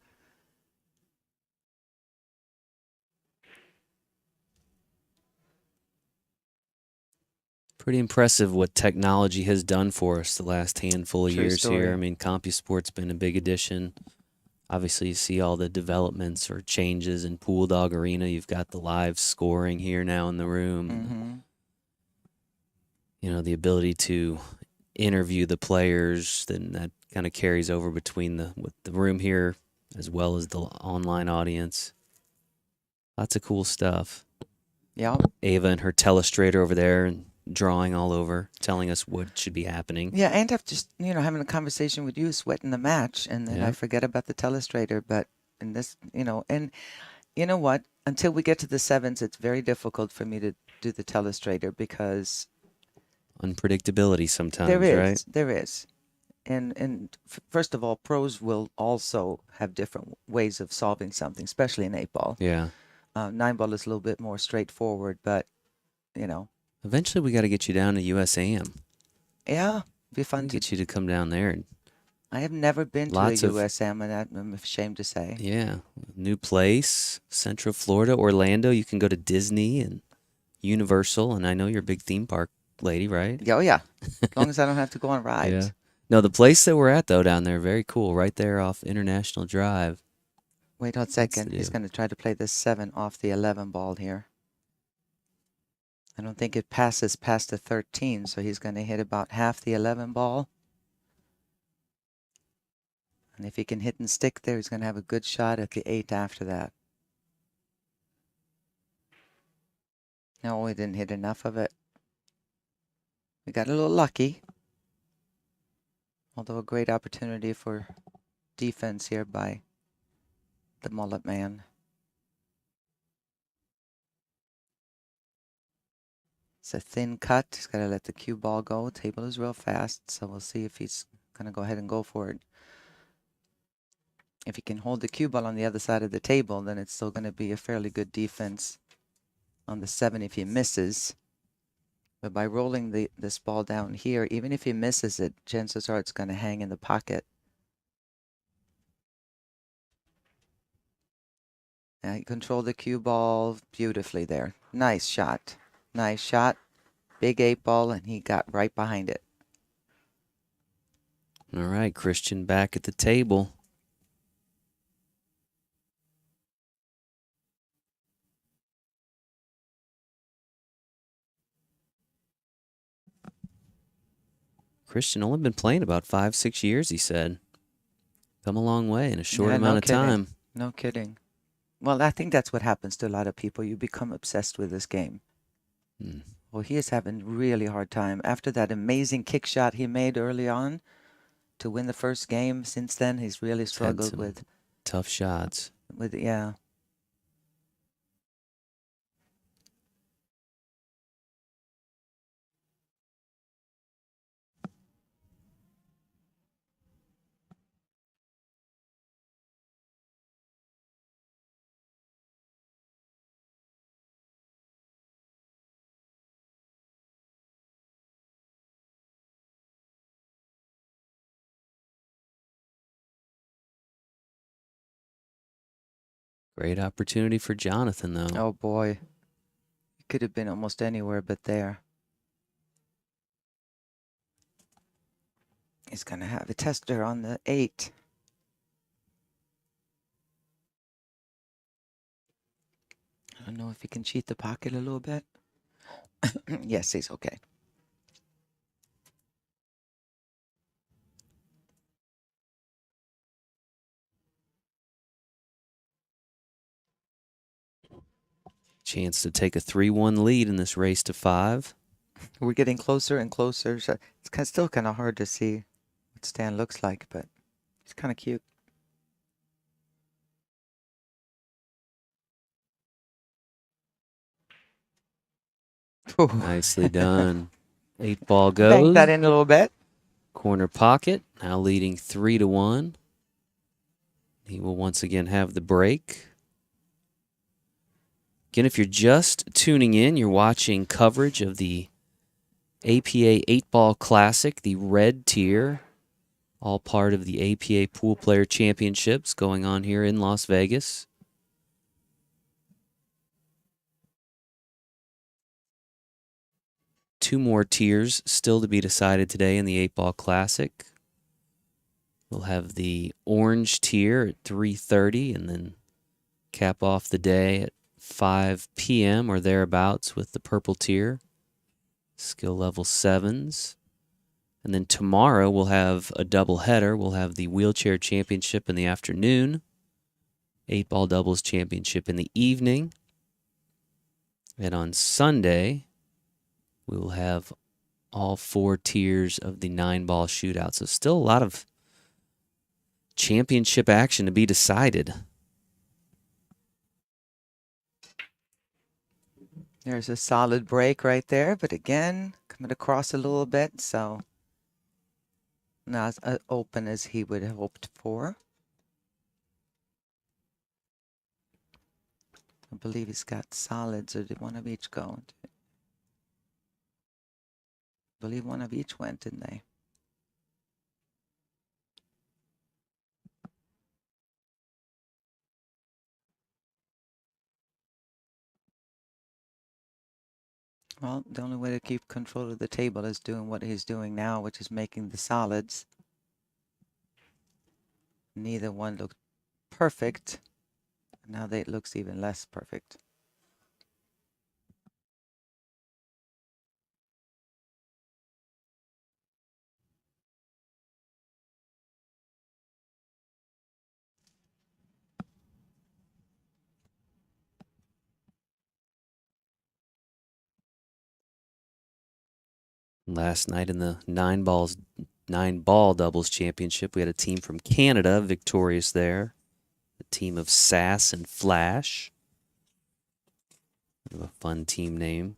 Pretty impressive what technology has done for us the last handful of true years here. story. I mean, CompuSport's been a big addition. Obviously, you see all the developments or changes in Pool Dog Arena. You've got the live scoring here now in the room. Mm-hmm. You know, the ability to interview the players, then that kind of carries over between the room here as well as the online audience. Lots of cool stuff. Yeah. Ava and her telestrator over there and drawing all over, telling us what should be happening. Yeah, and I'm just, you know, having a conversation with you, sweating the match, and then I Yeah. forget about the telestrator. But in this, you know, and you know what? Until we get to the sevens, it's very difficult for me to do the telestrator because Unpredictability sometimes, right? there is. And first of all, pros will also have different ways of solving something, especially in 8 ball. Yeah. 9 ball is a little bit more straightforward, but you know, Eventually, we got to get you down to USAM. yeah, be fun to. Get you to come down there. And I have never been to a lots of USM, and I'm ashamed to say. yeah, new place, Central Florida, Orlando. You can go to Disney and Universal, and I know you're a big theme park lady, right? Oh yeah, as long as I don't have to go on Yeah. rides. No, the place that we're at though down there, very cool, right there off International Drive. Wait a What's second. the He's deal? going to try to play this 7 off the 11 ball here. I don't think it passes past the 13, so he's going to hit about half the 11 ball. And if he can hit and stick there, he's going to have a good shot at the 8 after that. No, he didn't hit enough of it. We got a little lucky. Although a great opportunity for defense here by the mullet man. It's a thin cut. He's got to let the cue ball go. Table is real fast, so we'll see if he's going to go ahead and go for it. If he can hold the cue ball on the other side of the table, then it's still going to be a fairly good defense on the 7 if he misses. But by rolling this ball down here, even if he misses it, chances are it's going to hang in the pocket. Now he controlled the cue ball beautifully there. Nice shot. Nice shot. Big 8 ball, and he got right behind it. All right, Christian back at the table. Christian only been playing about 5-6 years, he said. Come a long way in a short Yeah, amount no of kidding. time. No kidding. Well, I think that's what happens to a lot of people. You become obsessed with this game. Well, he is having really hard time. After that amazing kick shot he made early on to win the first game, since then he's really He's had struggled some with tough shots. yeah. Great opportunity for Jonathan, though. Oh boy. It could have been almost anywhere but there. He's going to have a tester on the 8. I don't know if he can cheat the pocket a little bit. Yes, he's okay. Chance to take a 3-1 lead in this race to 5. We're getting closer and closer. So it's still kind of hard to see what Stan looks like, but he's kind of cute. Nicely done. 8-ball Bank that goes. in a little bit. Corner pocket, now leading 3-1. He will once again have the break. Again, if you're just tuning in, you're watching coverage of the APA 8-Ball Classic, the red tier, all part of the APA Poolplayer Championships going on here in Las Vegas. Two more tiers still to be decided today in the 8-Ball Classic. We'll have the orange tier at 3:30 and then cap off the day at 5 p.m. or thereabouts with the purple tier, skill level 7s. And then tomorrow we'll have a double header. We'll have the wheelchair championship in the afternoon, 8-ball doubles championship in the evening. And on Sunday, we will have all 4 tiers of the 9-ball shootout. So still a lot of championship action to be decided. There's a solid break right there, but again, coming across a little bit, so not as open as he would have hoped for. I believe he's got solids, or did one of each go? I believe one of each went, didn't they? Well, the only way to keep control of the table is doing what he's doing now, which is making the solids. Neither one looked perfect. Now it looks even less perfect. Last night in the 9-ball doubles championship, we had a team from Canada victorious there. A team of Sass and Flash. A fun team name.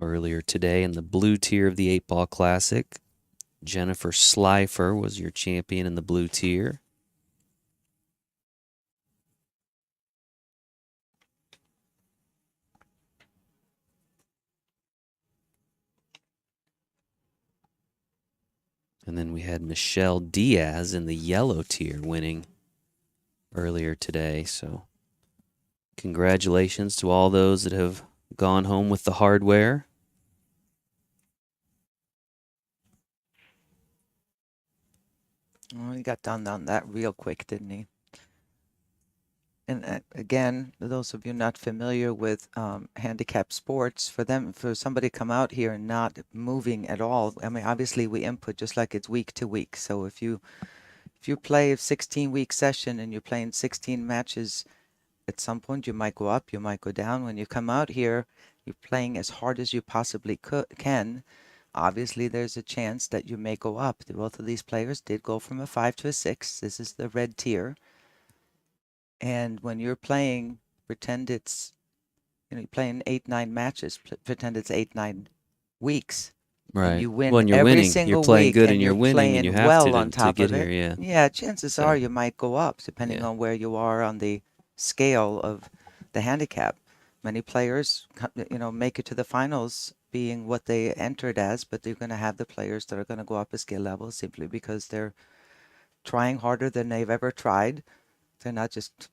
Earlier today in the blue tier of the 8-ball classic, Jennifer Slifer was your champion in the blue tier. And then we had Michelle Diaz in the yellow tier winning earlier today. So congratulations to all those that have gone home with the hardware. Oh, he got down that real quick, didn't he? And again, those of you not familiar with handicap sports, for somebody to come out here and not moving at all, I mean, obviously we input just like it's week to week. So if you play a 16-week session and you're playing 16 matches, at some point you might go up, you might go down. When you come out here, you're playing as hard as you possibly can. Obviously, there's a chance that you may go up. Both of these players did go from a 5 to a 6. This is the red tier. And when you're playing, pretend it's, you're playing 8-9 matches, pretend it's 8-9 weeks. Right. And you win when you're every winning, single you're playing week, good and you're winning, playing and you have well to, on top get of it. here. Yeah, chances So, are you might go up depending on where you are on the scale of the handicap. Many players, make it to the finals being what they entered as, but they're going to have the players that are going to go up a skill level simply because they're trying harder than they've ever tried. They're not just,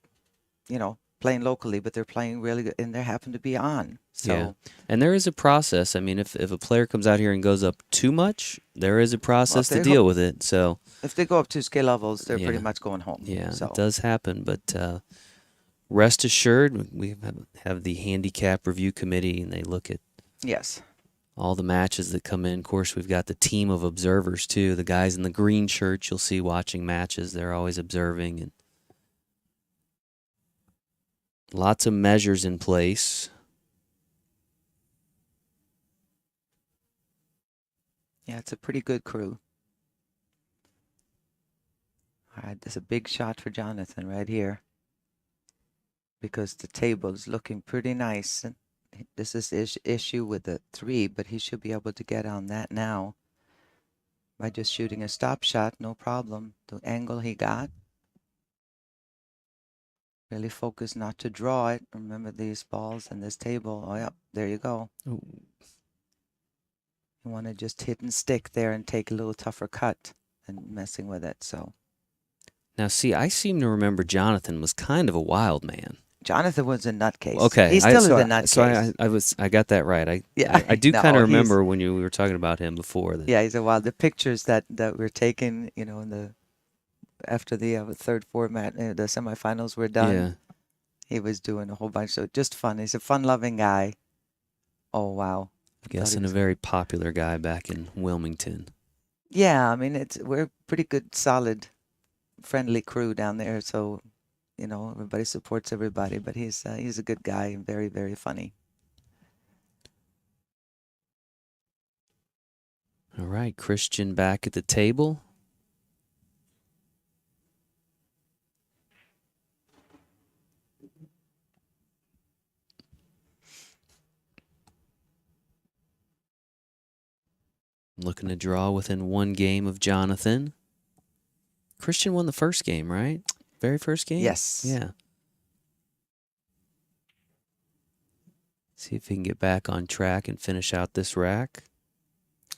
playing locally, but they're playing really good, and they happen to be on. So, yeah. And there is a process. I mean, if a player comes out here and goes up too much, there is a process to deal with it. So if they go up 2 skill levels, they're pretty much going home. Yeah, so. It does happen, but rest assured, we have the handicap review committee, and they look at all the matches that come in. Of course, we've got the team of observers too. The guys in the green shirts you'll see watching matches. They're always observing, and Lots of measures in place. Yeah, it's a pretty good crew. All right, there's a big shot for Jonathan right here because the table is looking pretty nice. And this is his issue with the 3, but he should be able to get on that now by just shooting a stop shot, no problem. The angle he got. Really focus not to draw it. Remember these balls and this table. Oh, yeah, there you go. Ooh. You want to just hit and stick there and take a little tougher cut than messing with it. So Now, see, I seem to remember Jonathan was kind of a wild man. Jonathan was a nutcase. Okay, He still is a nutcase. So I got that right. Yeah, I do no, kind of he's- remember when we were talking about him before. That, Yeah, he's a wild. The pictures that were taken, in the after the third format, the semifinals were done. yeah. He was doing a whole bunch. So just fun. He's a fun-loving guy. Oh wow. Guessing a very popular guy back in Wilmington. Yeah, I mean we're a pretty good, solid, friendly crew down there. So, everybody supports everybody. But he's a good guy and very, very funny. All right, Christian back at the table. Looking to draw within 1 game of Jonathan. Christian won the first game, right? Very first game? Yes. Yeah. See if he can get back on track and finish out this rack.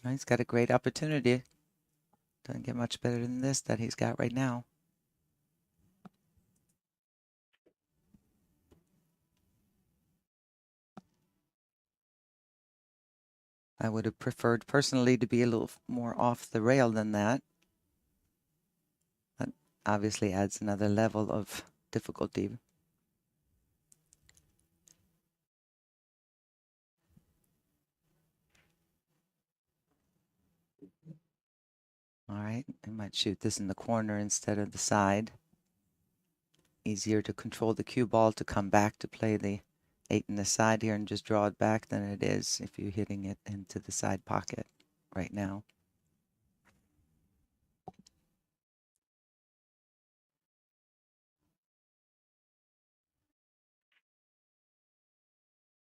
He's got a great opportunity. Doesn't get much better than this that he's got right now. I would have preferred personally to be a little more off the rail than that. That obviously adds another level of difficulty. All right, I might shoot this in the corner instead of the side. Easier to control the cue ball to come back to play the 8 in the side here and just draw it back than it is if you're hitting it into the side pocket right now.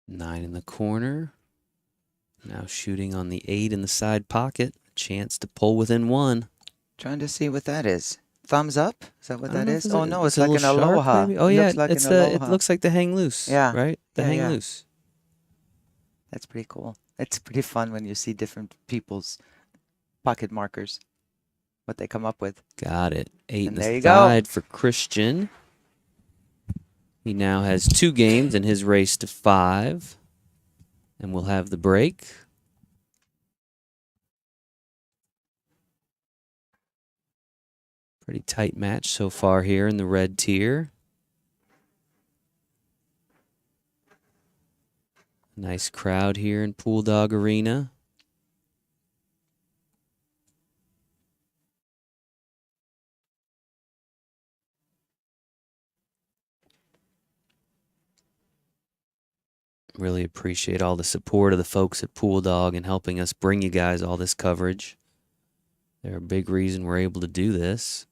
Nine in the corner. Now shooting on the 8 in the side pocket. Chance to pull within 1. Trying to see what that is. Thumbs up? Is that what I don't that know is? if Oh no, it's a like an little shark, aloha. maybe? Oh It yeah, looks like it's an it aloha. looks like the hang loose. Yeah. Right? The Yeah, hang yeah. loose. That's pretty cool. It's pretty fun when you see different people's pocket markers, what they come up with. Got it. 8 in And there the you go. side for Christian. He now has 2 games in his race to 5. And we'll have the break. Pretty tight match so far here in the red tier. Nice crowd here in Pool Dog Arena. Really appreciate all the support of the folks at Pool Dog and helping us bring you guys all this coverage. They're a big reason we're able to do this.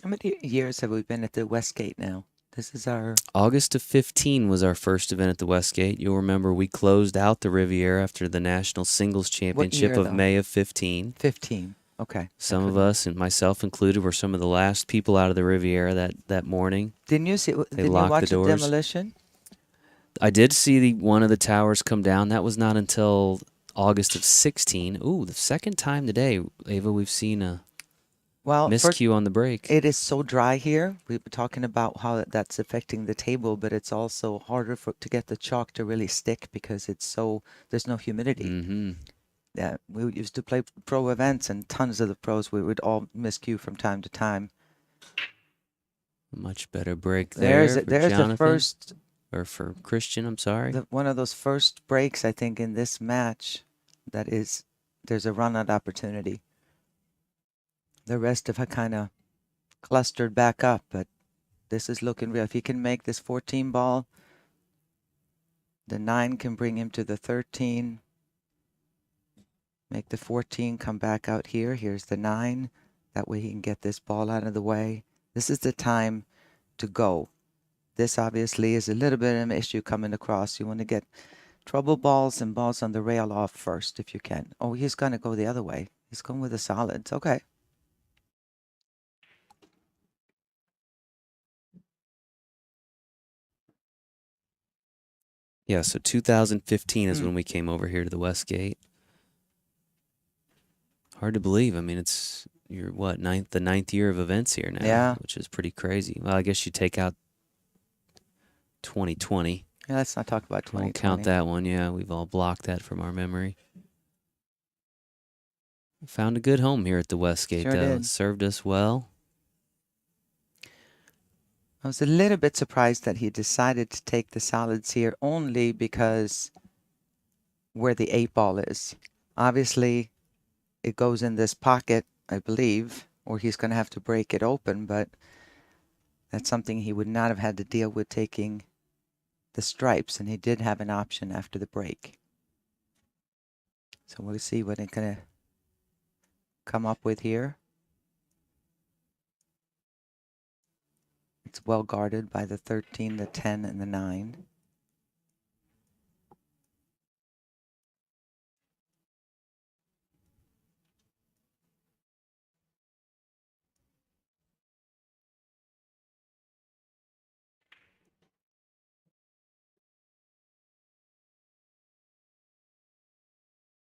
How many years have we been at the Westgate now? This is our... August of 15 was our first event at the Westgate. You'll remember we closed out the Riviera after the National Singles Championship year, of though? May of 15. 15. Okay. Some of us, and myself included, were some of the last people out of the Riviera that morning. Didn't you see? Didn't you locked the watch the doors. demolition? I did see one of the towers come down. That was not until August of 16. Ooh, the second time today, Ava, we've seen a miscue on the break. It is so dry here. We were talking about how that's affecting the table, but it's also harder to get the chalk to really stick because there's no humidity. Mm-hmm. Yeah, we used to play pro events, and tons of the pros we would all miscue from time to time. Much better break there. There's Jonathan, the first, or for Christian. I'm sorry. one of those first breaks I think in this match. There's a run-out opportunity. The rest have kind of clustered back up, but this is looking real. If he can make this 14 ball, the 9 can bring him to the 13. Make the 14 come back out here. Here's the 9. That way he can get this ball out of the way. This is the time to go. This obviously is a little bit of an issue coming across. You want to get trouble balls and balls on the rail off first if you can. Oh, he's going to go the other way. He's going with the solids. Okay. Yeah, so 2015 is when we came over here to the West Gate. Hard to believe. I mean, you're what, the ninth year of events here now, Yeah. which is pretty crazy. Well, I guess you take out 2020. Yeah, let's not talk about 2020. Won't count that one. Yeah, we've all blocked that from our memory. Found a good home here at the West Gate, Sure though. did. It served us well. I was a little bit surprised that he decided to take the solids here only because where the 8 ball is. Obviously, it goes in this pocket, I believe, or he's going to have to break it open, but that's something he would not have had to deal with taking the stripes, and he did have an option after the break. So we'll see what it's going to come up with here. It's well guarded by the 13, the 10, and the 9.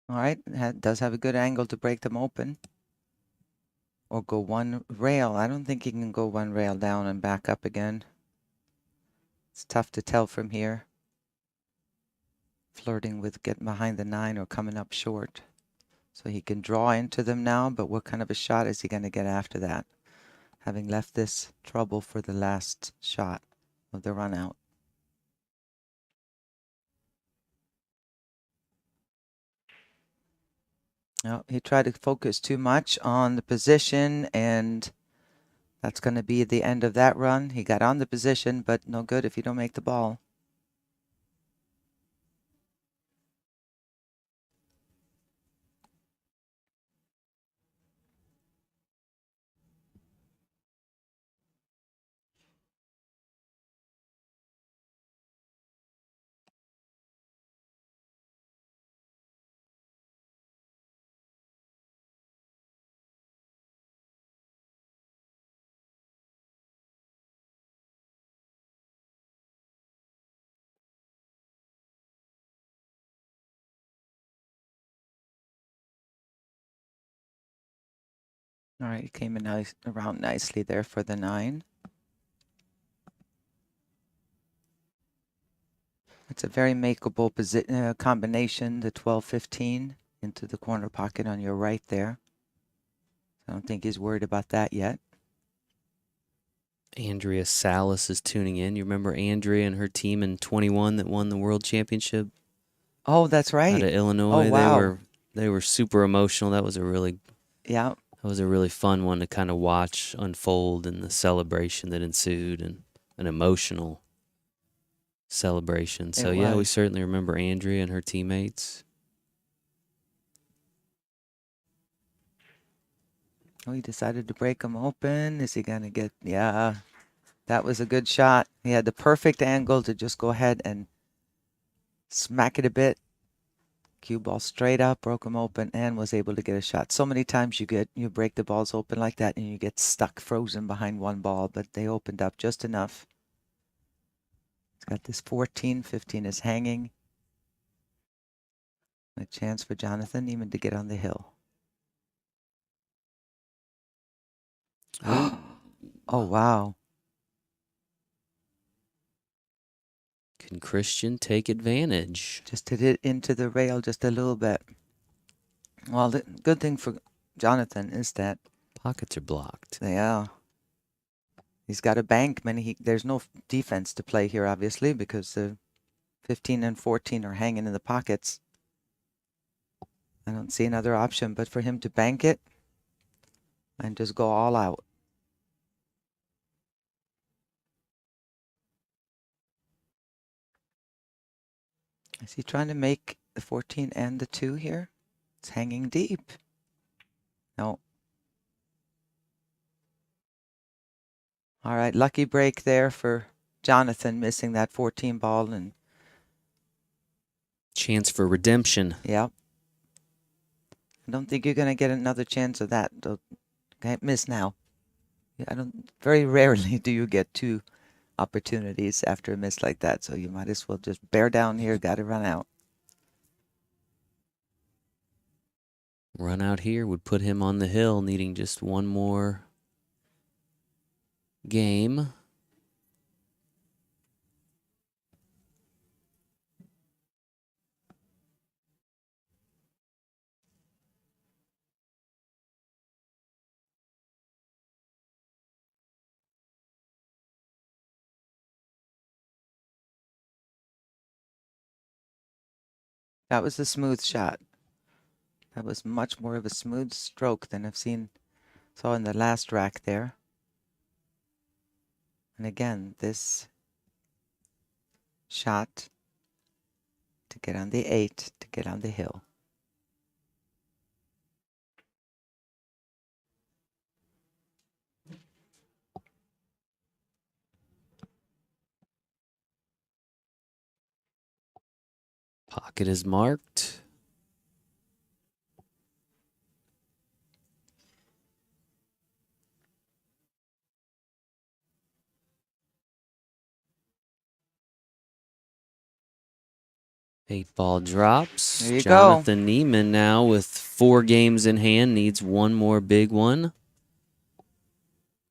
All right, does have a good angle to break them open. Or go one rail. I don't think he can go one rail down and back up again. It's tough to tell from here. Flirting with getting behind the 9 or coming up short. So he can draw into them now, but what kind of a shot is he going to get after that? Having left this trouble for the last shot of the run out. No, he tried to focus too much on the position, and that's going to be the end of that run. He got on the position, but no good if you don't make the ball. All right, he came in around nicely there for the 9. It's a very makeable combination, the 12-15 into the corner pocket on your right there. I don't think he's worried about that yet. Andrea Salas is tuning in. You remember Andrea and her team in 21 that won the World Championship? Oh, that's right. Out of Illinois. Oh, wow. They were super emotional. That was a really fun one to kind of watch unfold, and the celebration that ensued, and an emotional celebration. So yeah, we certainly remember Andrea and her teammates. Oh, he decided to break them open. Is he going to get... Yeah, that was a good shot. He had the perfect angle to just go ahead and smack it a bit. Cue ball straight up, broke them open, and was able to get a shot. So many times you break the balls open like that and you get stuck, frozen behind one ball, but they opened up just enough. It's got this 14, 15 is hanging. A chance for Jonathan even to get on the hill. Oh, wow. Can Christian take advantage? Just hit it into the rail just a little bit. Well, the good thing for Jonathan is that pockets are blocked. Yeah. He's got a bankman. There's no defense to play here, obviously, because the 15 and 14 are hanging in the pockets. I don't see another option but for him to bank it and just go all out. Is he trying to make the 14 and the 2 here? It's hanging deep. No. All right, lucky break there for Jonathan, missing that 14 ball, and Chance for redemption. yeah. I don't think you're going to get another chance of that. Can't miss now. Very rarely do you get 2 opportunities after a miss like that, so you might as well just bear down here. Got to run out. Run out here would put him on the hill, needing just one more game. That was a smooth shot. That was much more of a smooth stroke than I've saw in the last rack there. And again, this shot to get on the 8, to get on the hill. Pocket is marked. Eight ball drops. There you go. Jonathan Neiman now with 4 games in hand, needs one more big one.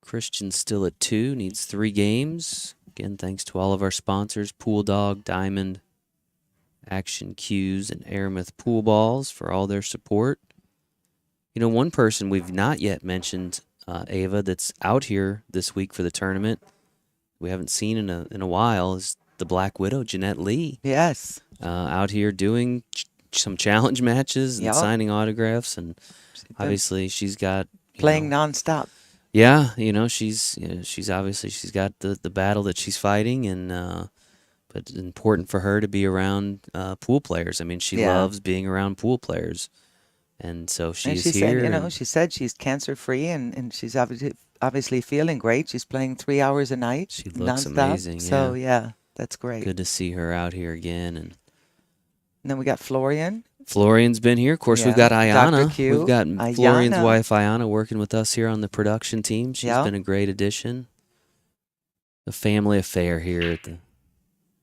Christian still at 2, needs 3 games. Again, thanks to all of our sponsors, Pool Dog, Diamond, Action Cues, and Aramith Pool Balls for all their support. You know, one person we've not yet mentioned, Ava, that's out here this week for the tournament, we haven't seen in a while, is the Black Widow, Jeanette Lee. Yes. Out here doing some challenge matches and Yep. signing autographs, and obviously she's got playing nonstop. Yeah, she's obviously she's got the battle that she's fighting, and but it's important for her to be around pool players. I mean, she loves being around pool players, and so she's here. Said, she said she's cancer free, and she's obviously feeling great. She's playing 3 hours a night. She looks nonstop. amazing. So yeah, that's great. Good to see her out here again, and then we got Florian. Florian's been here. Of course, we've got Ayana. Dr. Q. We've got Florian's wife, Ayana, working with us here on the production team. She's been a great addition. A family affair here at the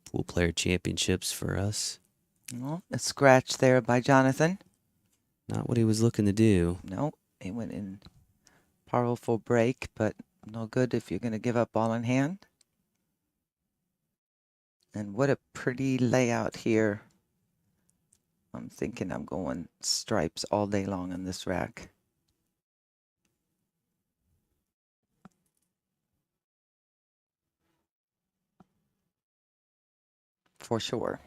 Pool Player Championships for us. Well, a scratch there by Jonathan. Not what he was looking to do. No, he went in powerful break, but no good if you're going to give up ball in hand. And what a pretty layout here. I'm thinking I'm going stripes all day long on this rack. For sure.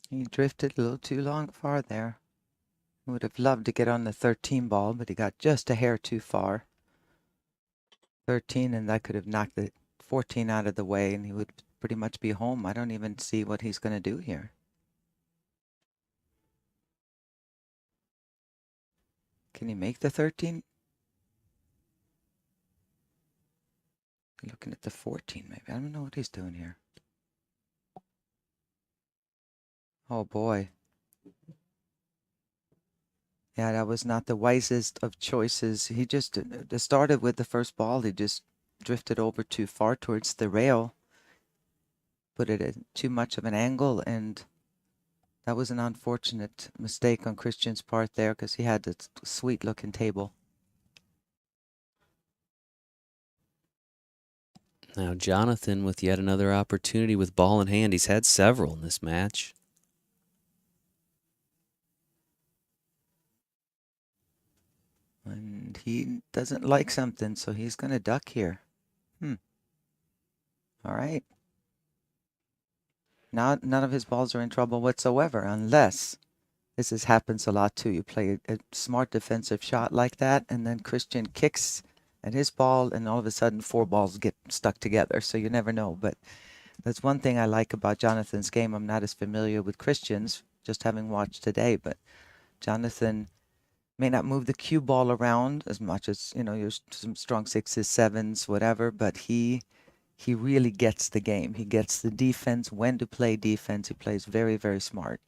He drifted a little too far there. He would have loved to get on the 13 ball, but he got just a hair too far. 13, and that could have knocked the 14 out of the way, and he would pretty much be home. I don't even see what he's going to do here. Can he make the 13? Looking at the 14, maybe. I don't know what he's doing here. Oh, boy. Yeah, that was not the wisest of choices. He just started with the first ball. He just drifted over too far towards the rail. Put it at too much of an angle, and that was an unfortunate mistake on Christian's part there because he had this sweet-looking table. Now Jonathan with yet another opportunity with ball in hand. He's had several in this match. And he doesn't like something, so he's going to duck here. All right. Now none of his balls are in trouble whatsoever, unless happens a lot too. You play a smart defensive shot like that, and then Christian kicks at his ball, and all of a sudden 4 balls get stuck together. So you never know. But that's one thing I like about Jonathan's game. I'm not as familiar with Christian's, just having watched today, but Jonathan may not move the cue ball around as much as, you know, your some strong 6s, 7s, whatever, but he really gets the game. He gets the defense, when to play defense. He plays very, very smart.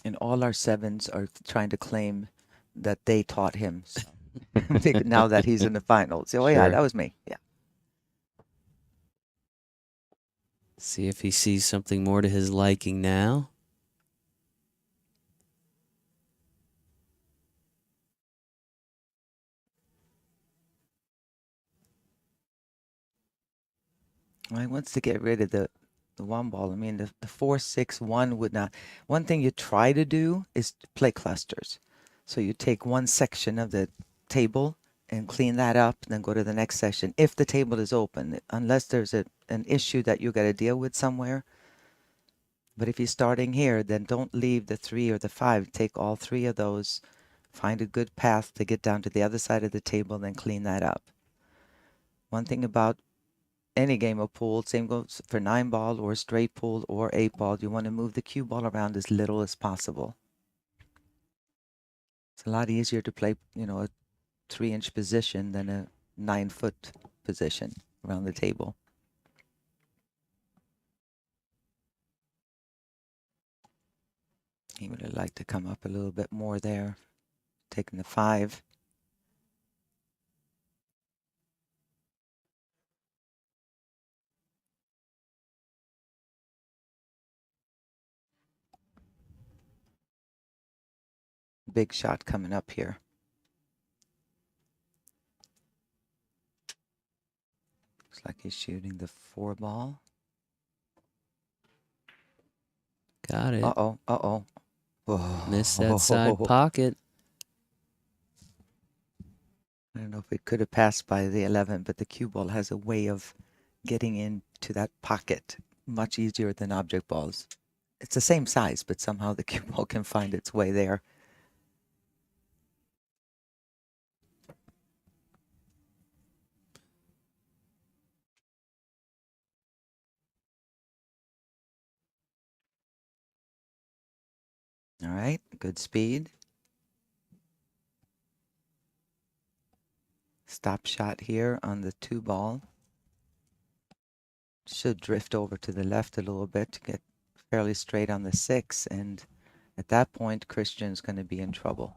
And all our 7s are trying to claim that they taught him. So now that he's in the finals. Oh, yeah, Sure. that was me. Yeah. See if he sees something more to his liking now. Well, he wants to get rid of the one ball. I mean, the 4-6-1 would not. One thing you try to do is play clusters. So you take one section of the table and clean that up, and then go to the next section if the table is open, unless there's an issue that you got to deal with somewhere. But if you're starting here, then don't leave the 3 or the 5. Take all 3 of those, find a good path to get down to the other side of the table, then clean that up. One thing about any game of pool, same goes for 9-ball or straight pool or 8-ball, you want to move the cue ball around as little as possible. It's a lot easier to play, you know, a 3-inch position than a 9-foot position around the table. He would have liked to come up a little bit more there, taking the 5. Big shot coming up here. Looks like he's shooting the 4 ball. Got it. Uh-oh, uh-oh. Whoa. Missed that side pocket. I don't know if it could have passed by the 11, but the cue ball has a way of getting into that pocket much easier than object balls. It's the same size, but somehow the cue ball can find its way there. All right, good speed. Stop shot here on the 2 ball. Should drift over to the left a little bit to get fairly straight on the 6, and at that point Christian's going to be in trouble.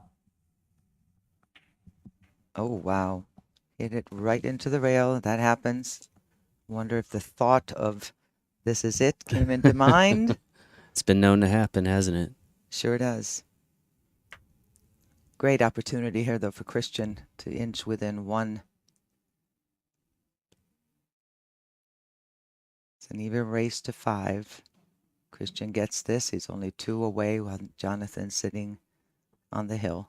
Oh wow, hit it right into the rail. That happens. Wonder if the thought of this is it came into mind. It's been known to happen, hasn't it? Sure does. Great opportunity here though for Christian to inch within 1. It's an even race to 5. Christian gets this. He's only 2 away while Jonathan's sitting on the hill.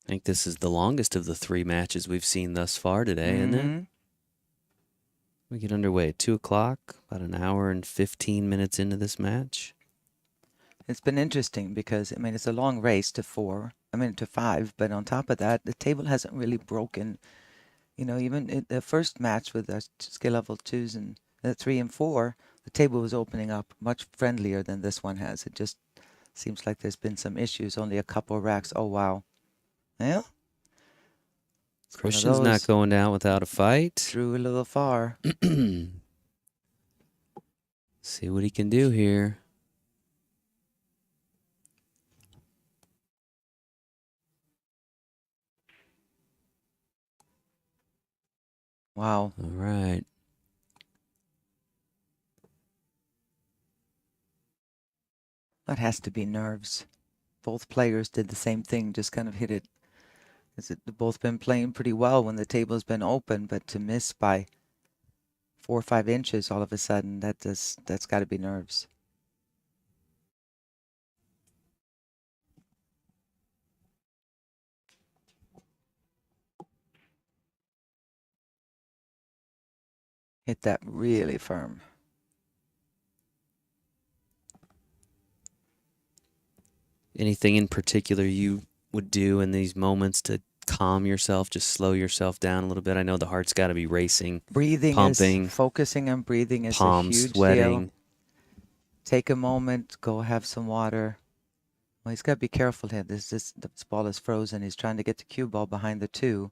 I think this is the longest of the 3 matches we've seen thus far today, isn't it? We get underway at 2 o'clock, about an hour and 15 minutes into this match. It's been interesting because, I mean, it's a long race to 5, but on top of that, the table hasn't really broken. You know, even in the first match with the skill level 2s and 3 and 4, the table was opening up much friendlier than this one has. It just seems like there's been some issues, only a couple of racks. Oh, wow. Yeah. Christian's not going down without a fight. Drew a little far. See what he can do here. Wow. All right. That has to be nerves. Both players did the same thing, just kind of hit it They've both been playing pretty well when the table's been open, but to miss by 4 or 5 inches all of a sudden, that's got to be nerves. Hit that really firm. Anything in particular you would do in these moments to calm yourself, just slow yourself down a little bit? I know the heart's got to be racing, Breathing pumping, focusing on breathing is a palms huge sweating. deal. Take a moment, go have some water. Well, he's got to be careful here. This ball is frozen. He's trying to get the cue ball behind the 2.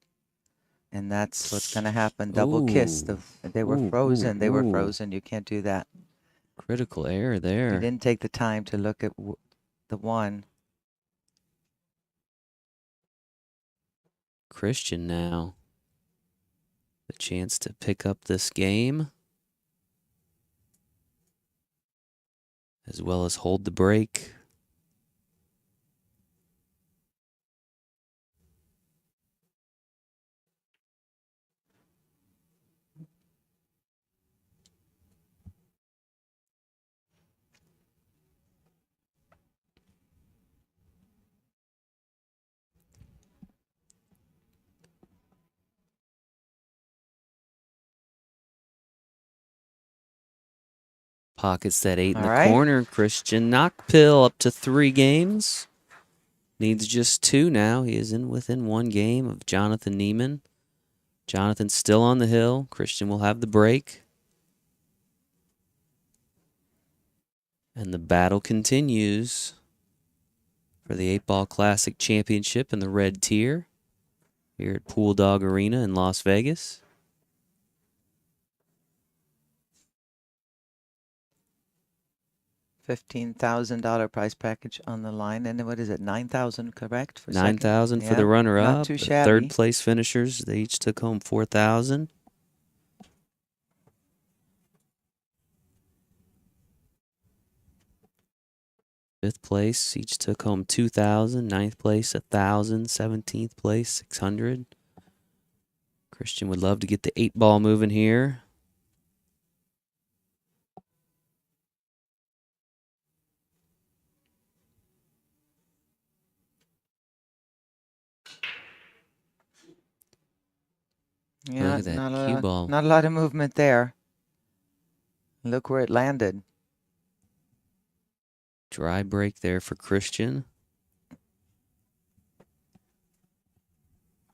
And that's what's going to happen. Double kiss. They were frozen. They were frozen. You can't do that. Critical error You there. didn't take the time to look at the 1. Christian now. The chance to pick up this game, as well as hold the break. Pockets that 8 in the corner. Christian Knockpill up to 3 games. Needs just 2 now. He is within 1 game of Jonathan Neiman. Jonathan's still on the hill. Christian will have the break. And the battle continues for the 8-Ball Classic Championship in the red tier here at Pool Dog Arena in Las Vegas. $15,000 prize package on the line, and what is it? $9,000, correct? For $9,000 for the runner-up. Not too shabby. Third place finishers, they each took home $4,000. Fifth place each took home $2,000. Ninth place $1,000. 17th place $600. Christian would love to get the 8-ball moving here. Yeah, Look at that cue ball. Not a lot of movement there. Look where it landed. Dry break there for Christian.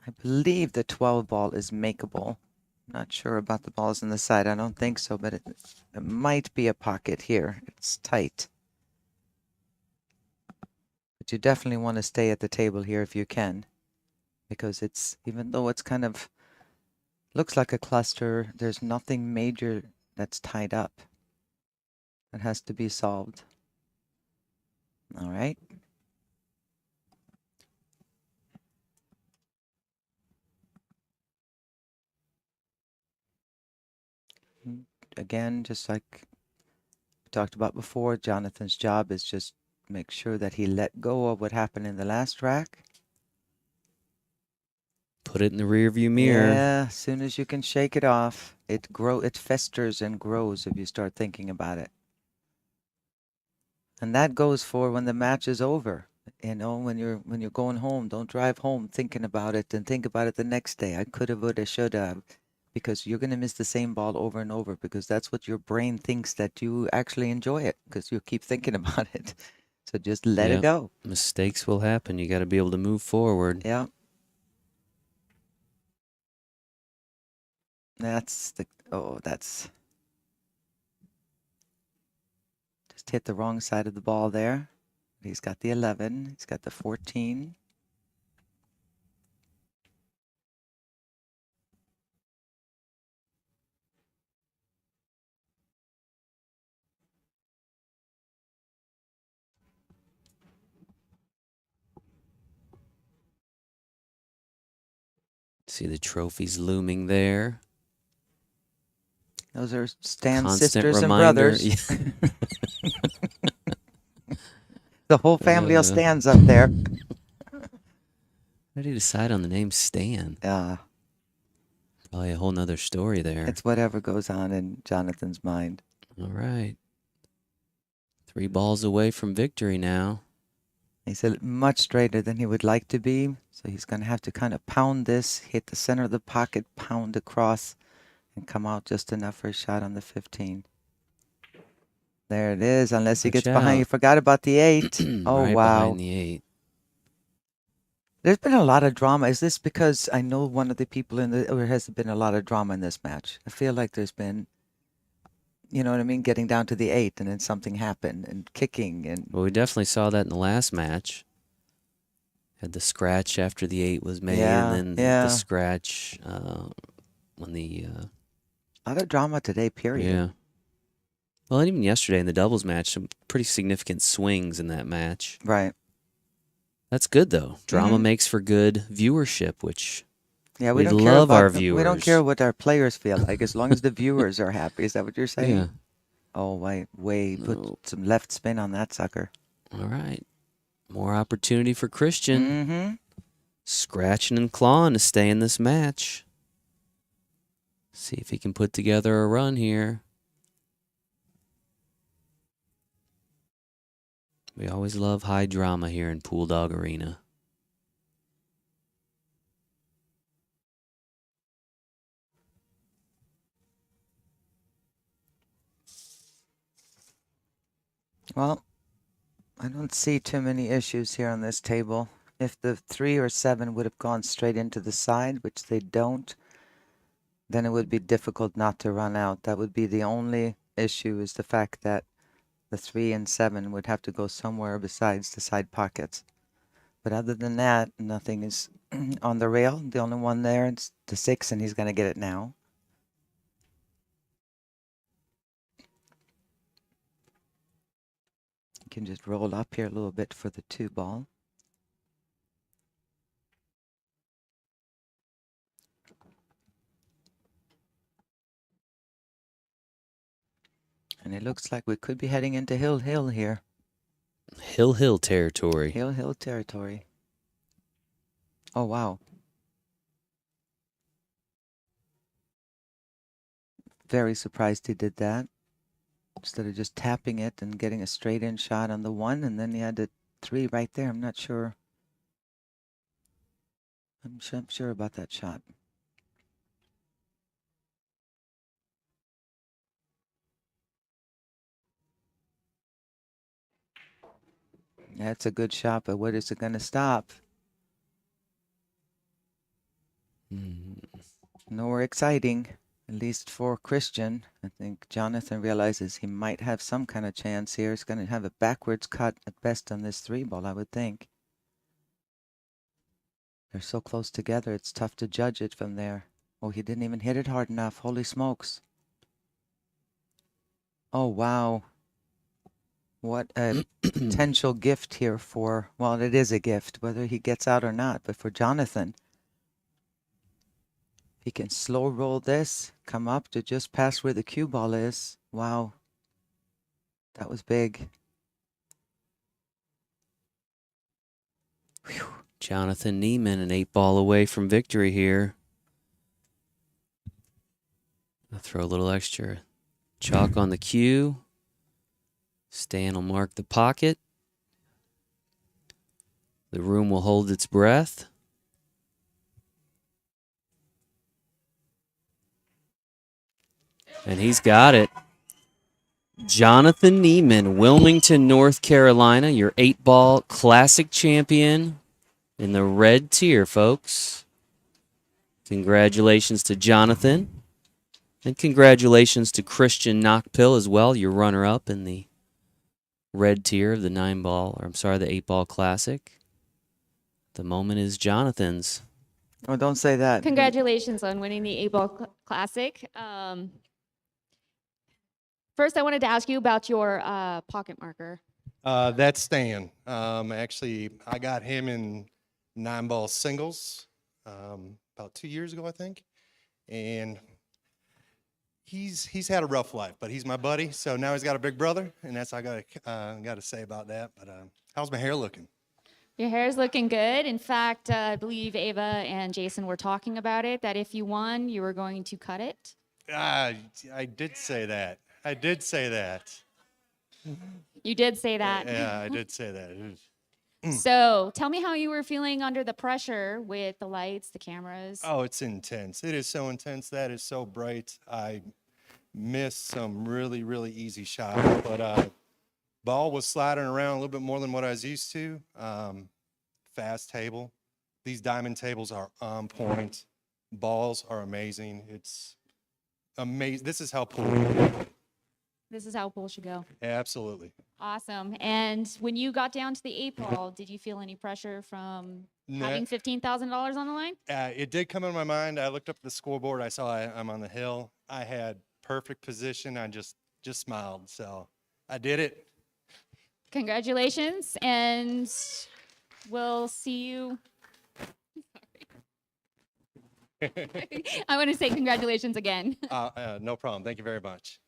I believe the 12 ball is makeable. Not sure about the balls on the side. I don't think so, but it might be a pocket here. It's tight. But you definitely want to stay at the table here if you can, because it's, even though it's kind of looks like a cluster, there's nothing major that's tied up. That has to be solved. All right. Again, just like we talked about before, Jonathan's job is just make sure that he let go of what happened in the last rack. Put it in the rearview mirror. Yeah, as soon as you can shake it off, it festers and grows if you start thinking about it. And that goes for when the match is over. You know, when you're going home, don't drive home thinking about it and think about it the next day. I could have, would have, should have, because you're going to miss the same ball over and over, because that's what your brain thinks, that you actually enjoy it, because you keep thinking about it. So just let it go. Mistakes will happen. You got to be able to move forward. Yeah. That's just hit the wrong side of the ball there. He's got the 11. He's got the 14. See the trophies looming there. Those are Stan's Constant sisters reminder. and brothers. The whole family of Stans up there. How did he decide on the name Stan? Probably a whole nother story there. It's whatever goes on in Jonathan's mind. All right. 3 balls away from victory now. He's much straighter than he would like to be, so he's going to have to kind of pound this, hit the center of the pocket, pound across, and come out just enough for a shot on the 15. There it is, unless he Watch gets behind. out. You forgot about the 8. Oh, Right wow. behind the 8. There's been a lot of drama. Is this because I know one of the people or has there been a lot of drama in this match? I feel like there's been, you know what I mean, getting down to the 8 and then something happened and kicking and. Well, we definitely saw that in the last match. Had the scratch after the 8 was made, Yeah, and then yeah. the scratch when the A lot of drama today, period. yeah. Well, and even yesterday in the doubles match, some pretty significant swings in that match. Right. That's good though. Drama makes for good viewership, which Yeah, we don't care love about our we viewers. don't care what our players feel like as long as the viewers are happy. Is that what you're saying? Yeah. Oh, wait, put some left spin on that sucker. All right. More opportunity for Christian. Mm-hmm. Scratching and clawing to stay in this match. See if he can put together a run here. We always love high drama here in Pool Dog Arena. Well, I don't see too many issues here on this table. If the 3 or 7 would have gone straight into the side, which they don't, then it would be difficult not to run out. That would be the only issue, is the fact that the 3 and 7 would have to go somewhere besides the side pockets. But other than that, nothing is on the rail. The only one there is the 6, and he's going to get it now. You can just roll up here a little bit for the 2 ball. And it looks like we could be heading into Hill here. Hill territory. Hill territory. Oh, wow. Very surprised he did that. Instead of just tapping it and getting a straight in shot on the 1, and then he had the 3 right there. I'm not sure. I'm sure about that shot. That's a good shot, but what is it going to stop? Nowhere exciting, at least for Christian. I think Jonathan realizes he might have some kind of chance here. He's going to have a backwards cut at best on this 3 ball, I would think. They're so close together, it's tough to judge it from there. Oh, he didn't even hit it hard enough. Holy smokes. Oh, wow. What a potential gift here for, well, it is a gift, whether he gets out or not, but for Jonathan. He can slow roll this, come up to just past where the cue ball is. Wow. That was big. Whew. Jonathan Neiman, an 8 ball away from victory here. I'll throw a little extra chalk on the cue. Stan will mark the pocket. The room will hold its breath. And he's got it. Jonathan Neiman, Wilmington, North Carolina, your 8 ball classic champion in the red tier, folks. Congratulations to Jonathan. And congratulations to Christian Knockpill as well, your runner-up in the red tier of the 8 ball classic. The moment is Jonathan's. Oh, don't say that. Congratulations on winning the A-Ball Classic. First, I wanted to ask you about your pocket marker. That's Stan. Actually, I got him in 9 ball singles about 2 years ago, I think. And he's had a rough life, but he's my buddy. So now he's got a big brother, and that's all I got to say about that. But how's my hair looking? Your hair's looking good. In fact, I believe Ava and Jason were talking about it, that if you won, you were going to cut it. I did say that. I did say that. You did say that. Yeah, I did say that. So tell me how you were feeling under the pressure with the lights, the cameras. Oh, it's intense. It is so intense. That is so bright. I missed some really, really easy shots, but ball was sliding around a little bit more than what I was used to. Fast table. These diamond tables are on point. Balls are amazing. It's amazing. This is how pool. This is how pool should go. Absolutely. Awesome. And when you got down to the 8-ball, did you feel any pressure from No. having $15,000 on the line? It did come in my mind. I looked up at the scoreboard. I saw I'm on the hill. I had perfect position. I just smiled. So I did it. Congratulations, and we'll see you. I want to say congratulations again. No problem. Thank you very much.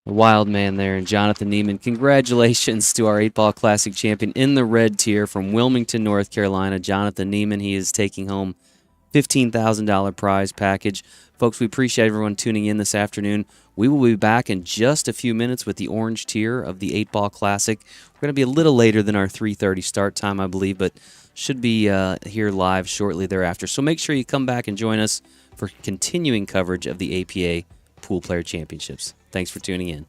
A wild man there, and Jonathan Neiman. Congratulations to our 8-ball classic champion in the red tier from Wilmington, North Carolina, Jonathan Neiman. He is taking home $15,000 prize package. Folks, we appreciate everyone tuning in this afternoon. We will be back in just a few minutes with the orange tier of the 8-ball classic. We're going to be a little later than our 3:30 start time, I believe, but should be here live shortly thereafter. So make sure you come back and join us for continuing coverage of the APA Pool Player Championships. Thanks for tuning in.